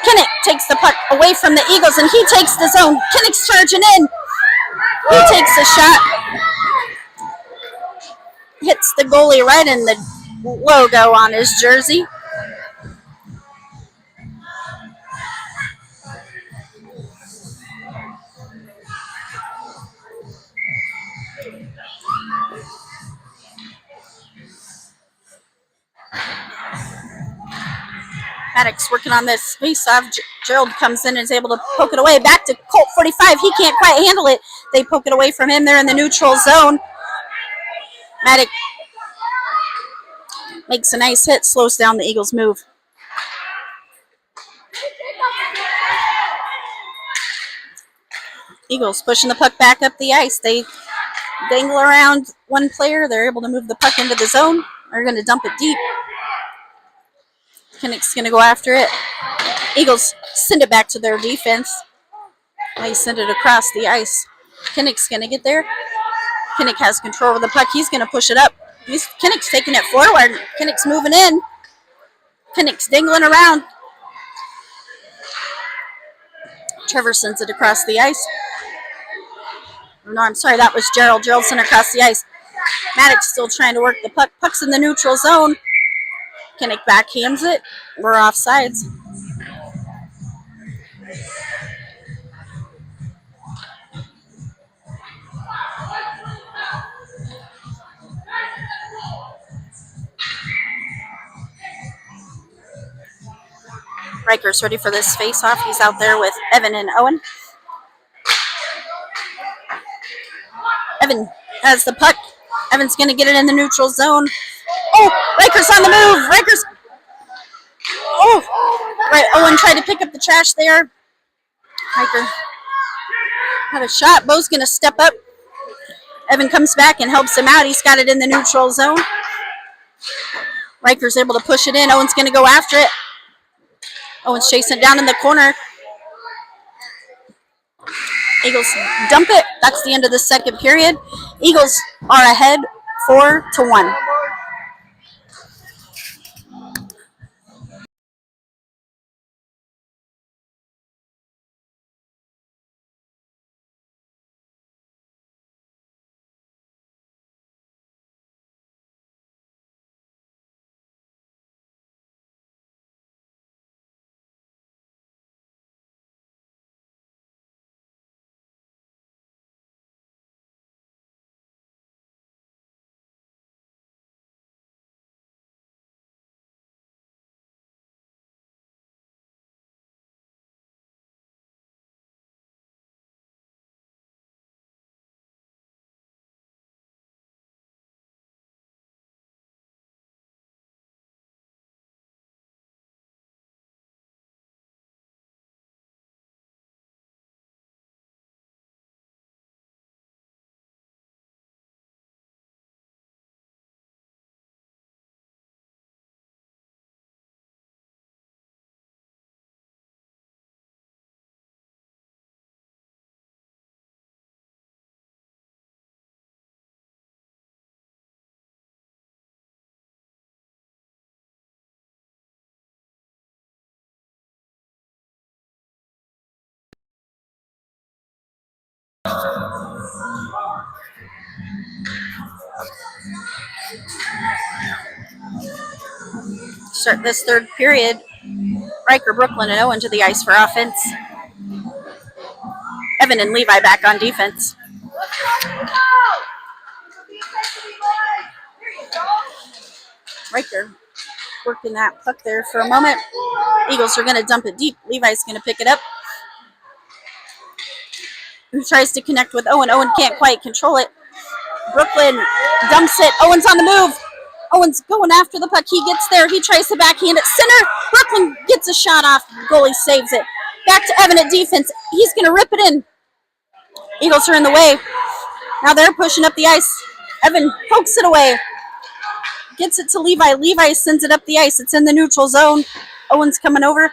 Kinnick takes the puck away from the Eagles, and he takes the zone. Kinnick's charging in. He takes a shot. Hits the goalie right in the logo on his jersey. Maddox working on this face-off. Gerald comes in and is able to poke it away. Back to Colt 45. He can't quite handle it. They poke it away from him. They're in the neutral zone. Maddox makes a nice hit, slows down the Eagles' move. Eagles pushing the puck back up the ice. They dangle around one player. They're able to move the puck into the zone. They're going to dump it deep. Kinnick's going to go after it. Eagles send it back to their defense. They send it across the ice. Kinnick's going to get there. Kinnick has control of the puck. He's going to push it up. Kinnick's taking it forward. Kinnick's moving in. Kinnick's dangling around. Trevor sends it across the ice. No, I'm sorry, that was Gerald. Gerald sent it across the ice. Maddox still trying to work the puck. Puck's in the neutral zone. Kinnick backhands it. We're offsides. Riker's ready for this face-off. He's out there with Evan and Owen. Evan has the puck. Evan's going to get it in the neutral zone. Oh, Riker's on the move. Riker's. Oh, right. Owen tried to pick up the trash there. Riker had a shot. Bo's going to step up. Evan comes back and helps him out. He's got it in the neutral zone. Riker's able to push it in. Owen's going to go after it. Owen's chasing it down in the corner. Eagles dump it. That's the end of the second period. Eagles are ahead 4-1. Start this third period. Riker, Brooklyn, and Owen to the ice for offense. Evan and Levi back on defense. Riker working that puck there for a moment. Eagles are going to dump it deep. Levi's going to pick it up. He tries to connect with Owen. Owen can't quite control it. Brooklyn dumps it. Owen's on the move. Owen's going after the puck. He gets there. He tries to backhand it. Center. Brooklyn gets a shot off. Goalie saves it. Back to Evan at defense. He's going to rip it in. Eagles are in the way. Now they're pushing up the ice. Evan pokes it away. Gets it to Levi. Levi sends it up the ice. It's in the neutral zone. Owen's coming over.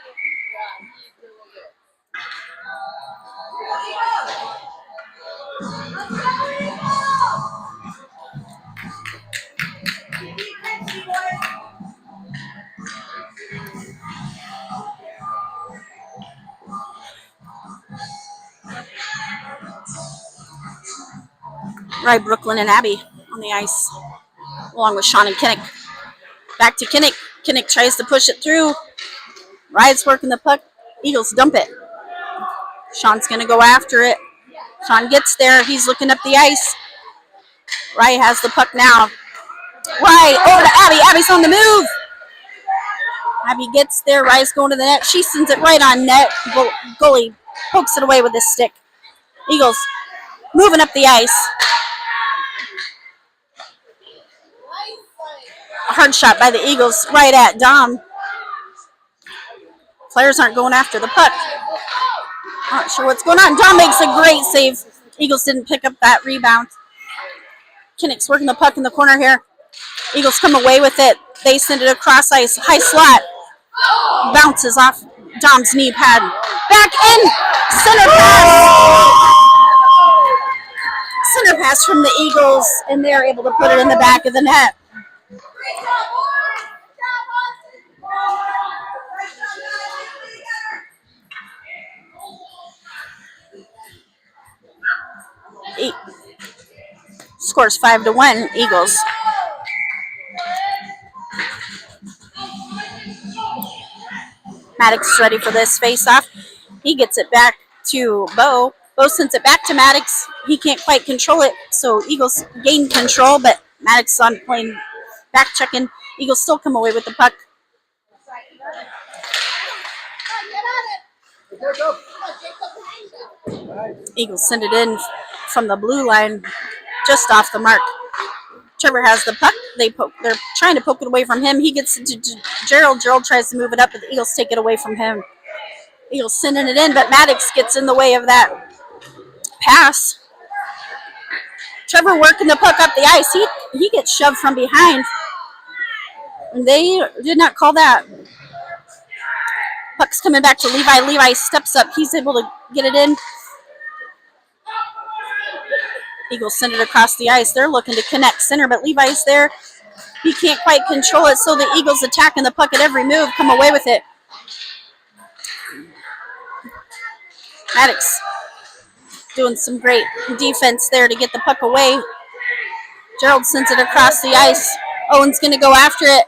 Right, Brooklyn and Abby on the ice, along with Sean and Kinnick. Back to Kinnick. Kinnick tries to push it through. Ride's working the puck. Eagles dump it. Sean's going to go after it. Sean gets there. He's looking up the ice. Rye has the puck now. Rye over to Abby. Abby's on the move. Abby gets there. Rye's going to the net. She sends it right on net. Goalie pokes it away with his stick. Eagles moving up the ice. A hard shot by the Eagles right at Dom. Players aren't going after the puck. Not sure what's going on. Dom makes a great save. Eagles didn't pick up that rebound. Kinnick's working the puck in the corner here. Eagles come away with it. They send it across ice. High slot. Bounces off Dom's knee pad. Back in. Center pass. Center pass from the Eagles, and they're able to put it in the back of the net. Scores 5-1, Eagles. Maddox is ready for this face-off. He gets it back to Bo. Bo sends it back to Maddox. He can't quite control it, so Eagles gain control, but Maddox on playing back checking. Eagles still come away with the puck. Eagles send it in from the blue line, just off the mark. Trevor has the puck. They're trying to poke it away from him. He gets it to Gerald. Gerald tries to move it up, but the Eagles take it away from him. Eagles sending it in, but Maddox gets in the way of that pass. Trevor working the puck up the ice. He gets shoved from behind. And they did not call that. Puck's coming back to Levi. Levi steps up. He's able to get it in. Eagles send it across the ice. They're looking to connect center, but Levi's there. He can't quite control it, so the Eagles attacking the puck at every move, come away with it. Maddox doing some great defense there to get the puck away. Gerald sends it across the ice. Owen's going to go after it.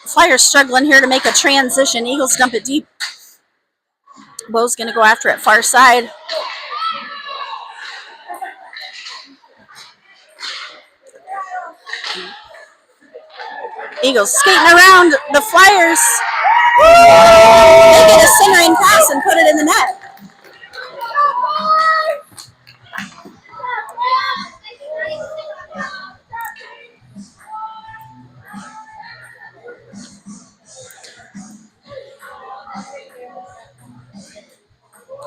Flyers struggling here to make a transition. Eagles dump it deep. Bo's going to go after it far side. Eagles skating around the Flyers. They get a centering pass and put it in the net.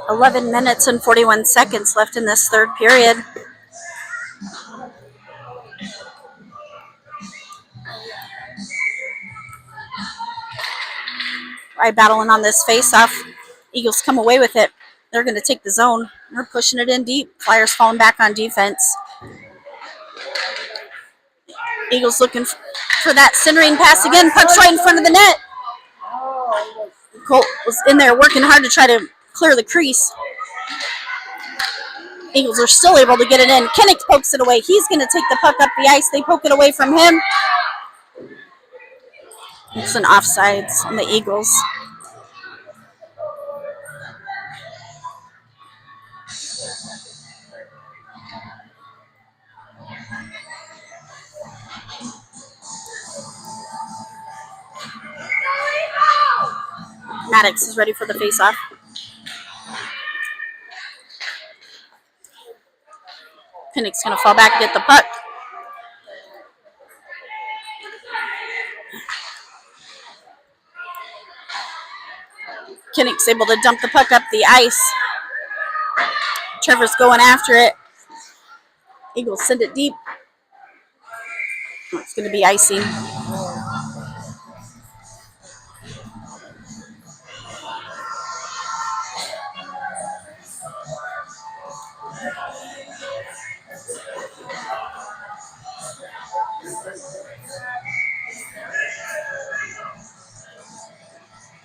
.11 minutes and 41 seconds left in this third period. Right, battling on this face-off. Eagles come away with it. They're going to take the zone. They're pushing it in deep. Flyers falling back on defense. Eagles looking for that centering pass again. Puck's right in front of the net. Colt was in there working hard to try to clear the crease. Eagles are still able to get it in. Kinnick pokes it away. He's going to take the puck up the ice. They poke it away from him. It's an offsides on the Eagles. Maddox is ready for the face-off. Kinnick's going to fall back and get the puck. Kinnick's able to dump the puck up the ice. Trevor's going after it. Eagles send it deep. It's going to be icing.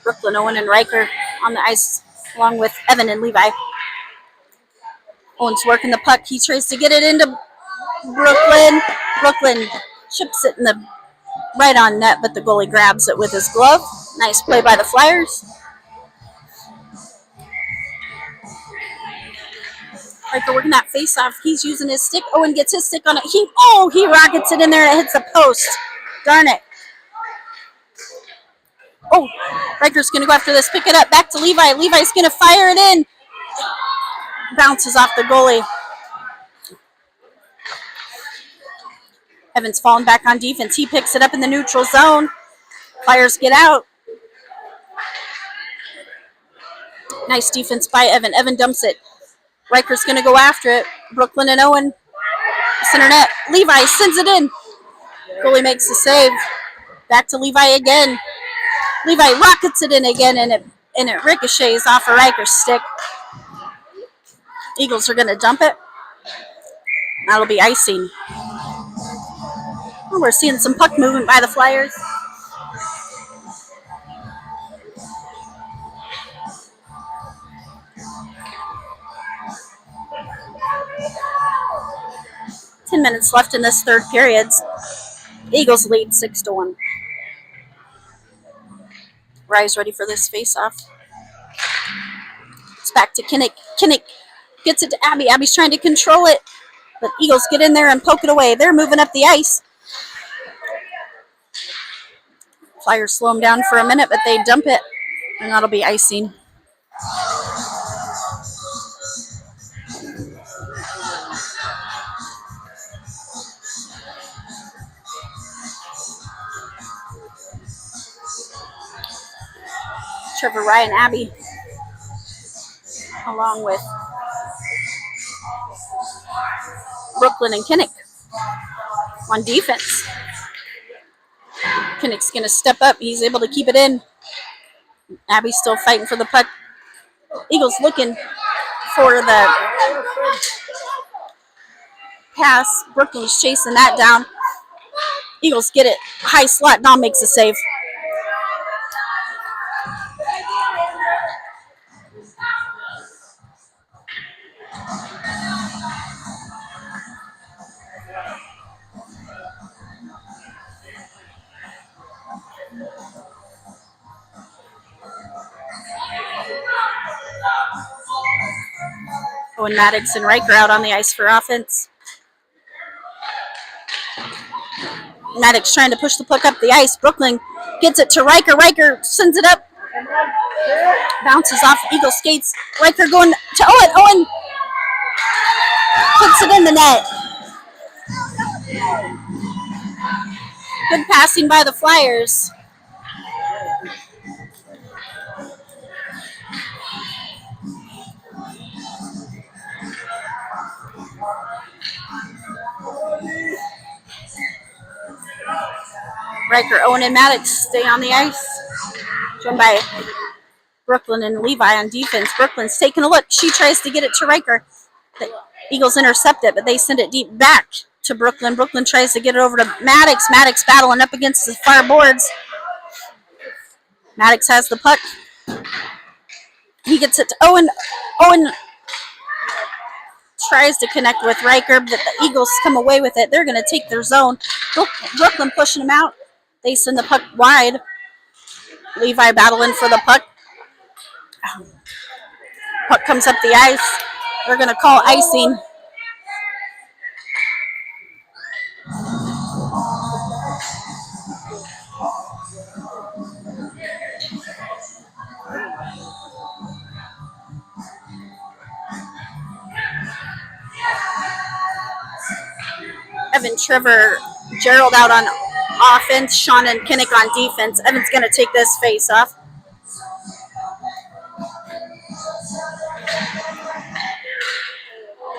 Brooklyn, Owen, and Riker on the ice along with Evan and Levi. Owen's working the puck. He tries to get it into Brooklyn. Brooklyn chips it in the right on net, but the goalie grabs it with his glove. Nice play by the Flyers. Riker working that face-off. He's using his stick. Owen gets his stick on it. He rockets it in there and it hits the post. Darn it. Oh, Riker's going to go after this. Pick it up. Back to Levi. Levi's going to fire it in. Bounces off the goalie. Evan's falling back on defense. He picks it up in the neutral zone. Flyers get out. Nice defense by Evan. Evan dumps it. Riker's going to go after it. Brooklyn and Owen. Center net. Levi sends it in. Goalie makes the save. Back to Levi again. Levi rockets it in again, and it ricochets off of Riker's stick. Eagles are going to dump it. That'll be icing. Oh, we're seeing some puck movement by the Flyers. Ten minutes left in this third period. Eagles lead 6-1. Rise ready for this face-off. It's back to Kinnick. Kinnick gets it to Abby. Abby's trying to control it, but Eagles get in there and poke it away. They're moving up the ice. Flyers slow them down for a minute, but they dump it, and that'll be icing. Trevor, Ryan, Abby, along with Brooklyn and Kinnick on defense. Kinnick's going to step up. He's able to keep it in. Abby's still fighting for the puck. Eagles looking for the pass. Brooklyn's chasing that down. Eagles get it. High slot. Dom makes a save. Owen, Maddox, and Riker out on the ice for offense. Maddox trying to push the puck up the ice. Brooklyn gets it to Riker. Riker sends it up. Bounces off Eagle skates. Riker going to Owen. Owen puts it in the net. Good passing by the Flyers. Riker, Owen, and Maddox stay on the ice. Joined by Brooklyn and Levi on defense. Brooklyn's taking a look. She tries to get it to Riker. The Eagles intercept it, but they send it deep back to Brooklyn. Brooklyn tries to get it over to Maddox. Maddox battling up against the far boards. Maddox has the puck. He gets it to Owen. Owen tries to connect with Riker, but the Eagles come away with it. They're going to take their zone. Brooklyn pushing them out. They send the puck wide. Levi battling for the puck. Puck comes up the ice. They're going to call icing. Evan, Trevor, Gerald out on offense. Sean and Kinnick on defense. Evan's going to take this face off.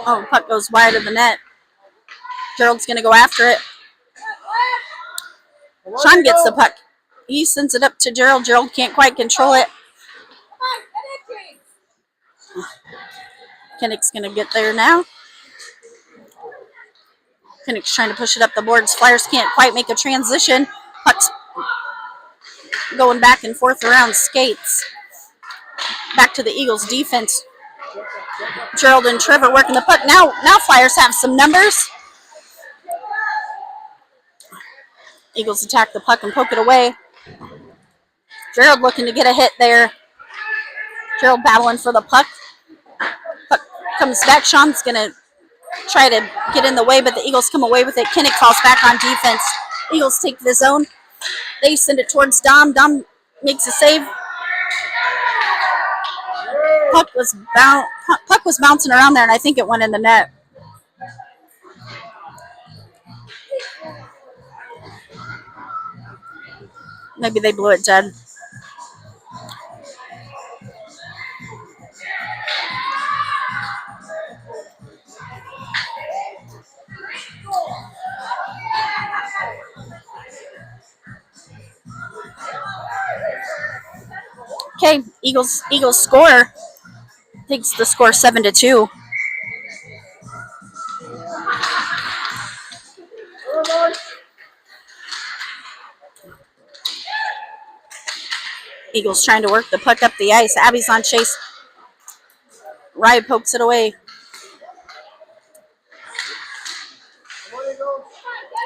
Oh, puck goes wide of the net. Gerald's going to go after it. Sean gets the puck. He sends it up to Gerald. Gerald can't quite control it. Kinnick's going to get there now. Kinnick's trying to push it up the boards. Flyers can't quite make a transition. Puck's going back and forth around skates. Back to the Eagles defense. Gerald and Trevor working the puck. Now Flyers have some numbers. Eagles attack the puck and poke it away. Gerald looking to get a hit there. Gerald battling for the puck. Puck comes back. Sean's going to try to get in the way, but the Eagles come away with it. Kinnick falls back on defense. Eagles take the zone. They send it towards Dom. Dom makes a save. Puck was bouncing around there, and I think it went in the net. Maybe they blew it dead. Okay, Eagles score. Takes the score 7-2. Eagles trying to work the puck up the ice. Abby's on chase. Rye pokes it away.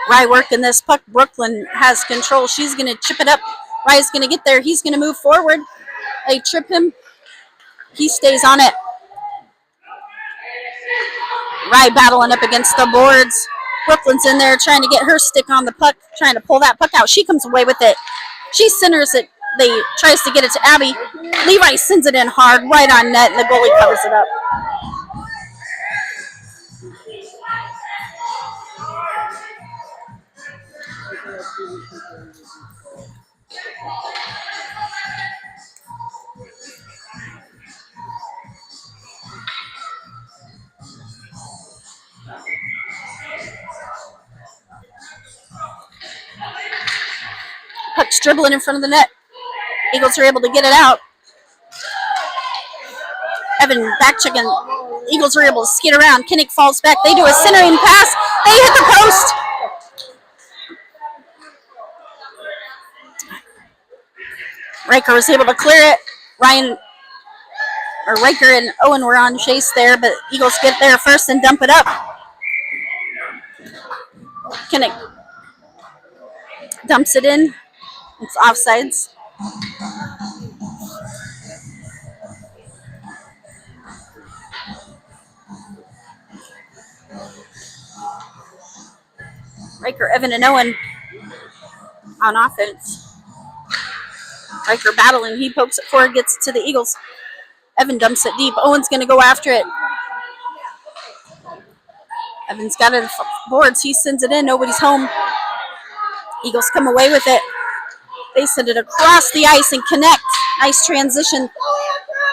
Rye working this puck. Brooklyn has control. She's going to chip it up. Rye's going to get there. He's going to move forward. They trip him. He stays on it. Rye battling up against the boards. Brooklyn's in there trying to get her stick on the puck, trying to pull that puck out. She comes away with it. She centers it. They tries to get it to Abby. Levi sends it in hard, right on net, and the goalie covers it up. Puck's dribbling in front of the net. Eagles are able to get it out. Evan back checking. Eagles are able to skid around. Kinnick falls back. They do a centering pass. They hit the post. Riker was able to clear it. Riker and Owen were on chase there, but Eagles get there first and dump it up. Kinnick dumps it in. It's offsides. Riker, Evan, and Owen on offense. Riker battling. He pokes it forward, gets it to the Eagles. Evan dumps it deep. Owen's going to go after it. Evan's got it in boards. He sends it in. Nobody's home. Eagles come away with it. They send it across the ice and connect. Nice transition.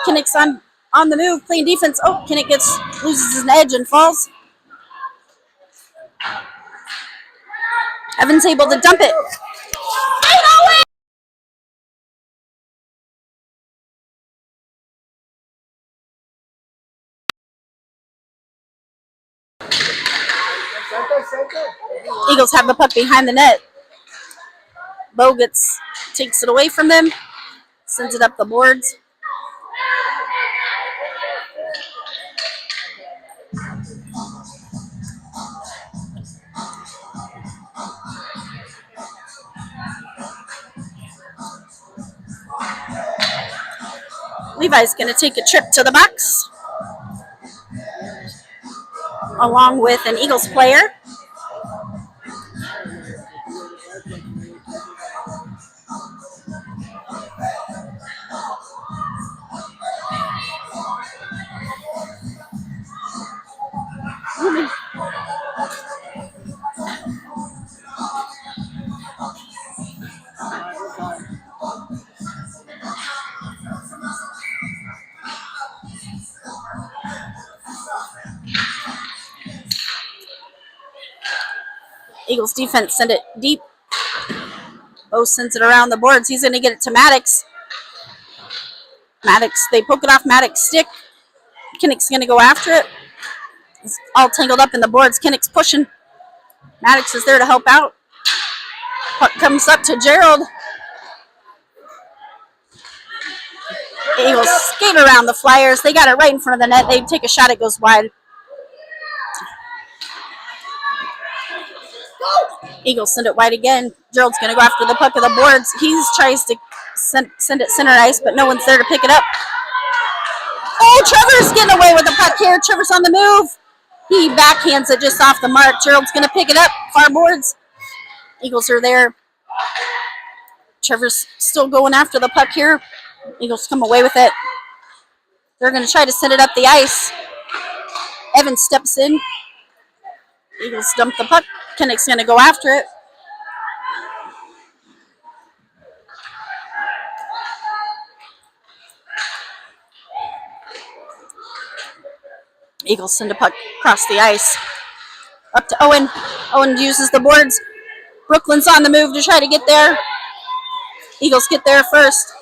Kinnick's on the move, playing defense. Oh, Kinnick loses his edge and falls. Evan's able to dump it. Eagles have the puck behind the net. Bo takes it away from them, sends it up the boards. Levi's going to take a trip to the box along with an Eagles player. Eagles defense send it deep. Bo sends it around the boards. He's going to get it to Maddox. Maddox, they poke it off Maddox's stick. Kinnick's going to go after it. It's all tangled up in the boards. Kinnick's pushing. Maddox is there to help out. Puck comes up to Gerald. Eagles skate around the Flyers. They got it right in front of the net. They take a shot. It goes wide. Eagles send it wide again. Gerald's going to go after the puck of the boards. He tries to send it center ice, but no one's there to pick it up. Oh, Trevor's getting away with the puck here. Trevor's on the move. He backhands it just off the mark. Gerald's going to pick it up. Far boards. Eagles are there. Trevor's still going after the puck here. Eagles come away with it. They're going to try to send it up the ice. Evans steps in. Eagles dump the puck. Kinnick's going to go after it. Eagles send a puck across the ice. Up to Owen. Owen uses the boards. Brooklyn's on the move to try to get there. Eagles get there first.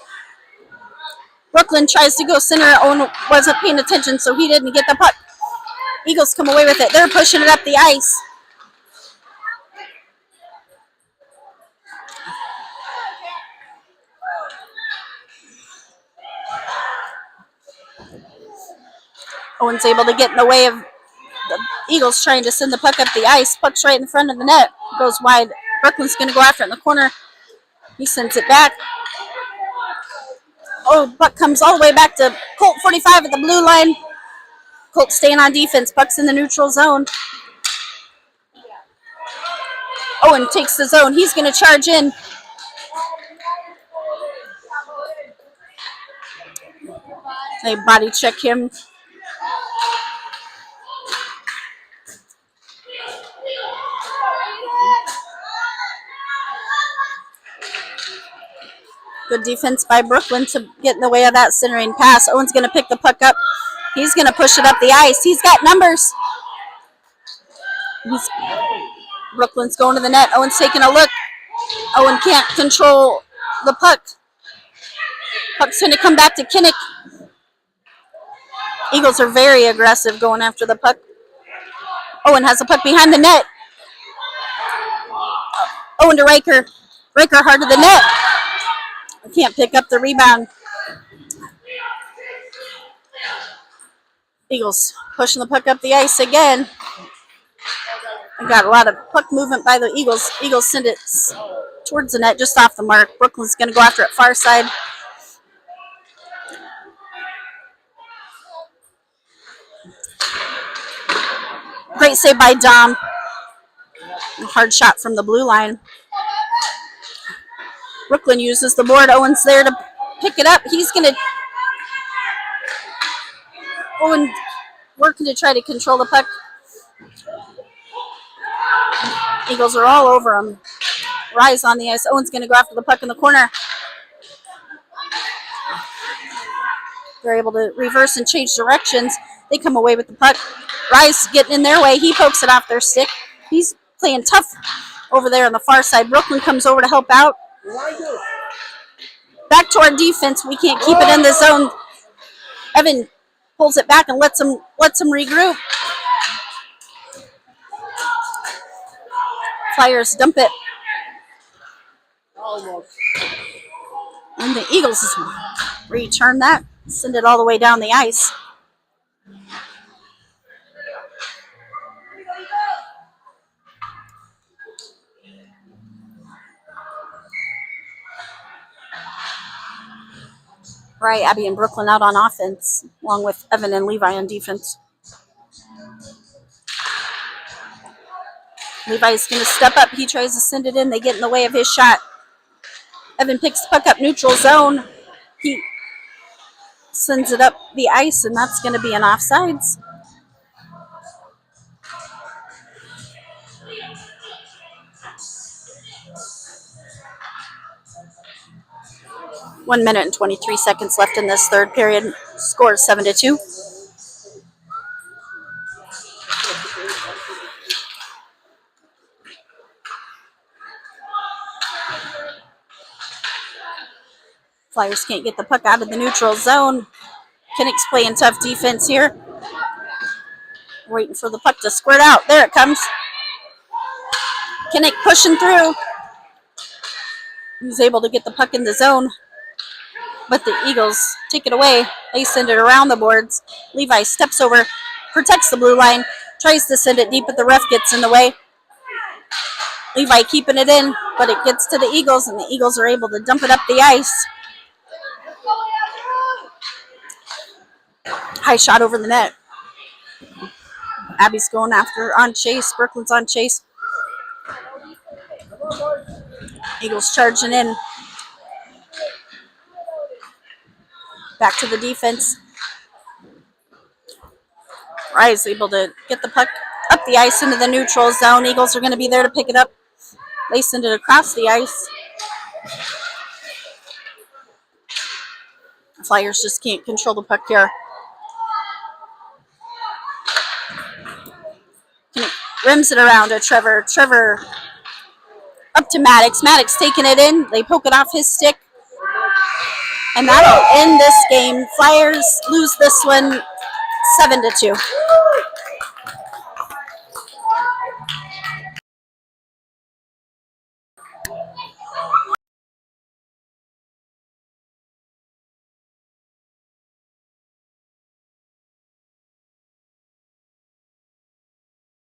Brooklyn tries to go center. Owen wasn't paying attention, so he didn't get the puck. Eagles come away with it. They're pushing it up the ice. Owen's able to get in the way of the Eagles trying to send the puck up the ice. Puck's right in front of the net. Goes wide. Brooklyn's going to go after it in the corner. He sends it back. Oh, puck comes all the way back to Colt 45 at the blue line. Colt staying on defense. Puck's in the neutral zone. Owen takes the zone. He's going to charge in. They body check him. Good defense by Brooklyn to get in the way of that centering pass. Owen's going to pick the puck up. He's going to push it up the ice. He's got numbers. Brooklyn's going to the net. Owen's taking a look. Owen can't control the puck. Puck's going to come back to Kinnick. Eagles are very aggressive going after the puck. Owen has the puck behind the net. Owen to Riker. Riker hard to the net. Can't pick up the rebound. Eagles pushing the puck up the ice again. We got a lot of puck movement by the Eagles. Eagles send it towards the net, just off the mark. Brooklyn's going to go after it far side. Great save by Dom. Hard shot from the blue line. Brooklyn uses the board. Owen's there to pick it up. He's going to... Owen working to try to control the puck. Eagles are all over him. Rise on the ice. Owen's going to go after the puck in the corner. They're able to reverse and change directions. They come away with the puck. Rise getting in their way. He pokes it off their stick. He's playing tough over there on the far side. Brooklyn comes over to help out. Back to our defense. We can't keep it in the zone. Evan pulls it back and lets them regroup. Flyers dump it. And the Eagles return that. Send it all the way down the ice. Right, Abby and Brooklyn out on offense, along with Evan and Levi on defense. Levi's going to step up. He tries to send it in. They get in the way of his shot. Evan picks the puck up neutral zone. He sends it up the ice, and that's going to be an offsides. One minute and 23 seconds left in this third period. Score 7-2. Flyers can't get the puck out of the neutral zone. Kinnick's playing tough defense here. Waiting for the puck to squirt out. There it comes. Kinnick pushing through. He's able to get the puck in the zone. But the Eagles take it away. They send it around the boards. Levi steps over, protects the blue line, tries to send it deep, but the ref gets in the way. Levi keeping it in, but it gets to the Eagles, and the Eagles are able to dump it up the ice. High shot over the net. Abby's going after on chase. Brooklyn's on chase. Eagles charging in. Back to the defense. Rise able to get the puck up the ice into the neutral zone. Eagles are going to be there to pick it up. They send it across the ice. The Flyers just can't control the puck here. Rims it around to Trevor. Trevor up to Maddox. Maddox taking it in. They poke it off his stick. And that'll end this game. Flyers lose this one 7-2.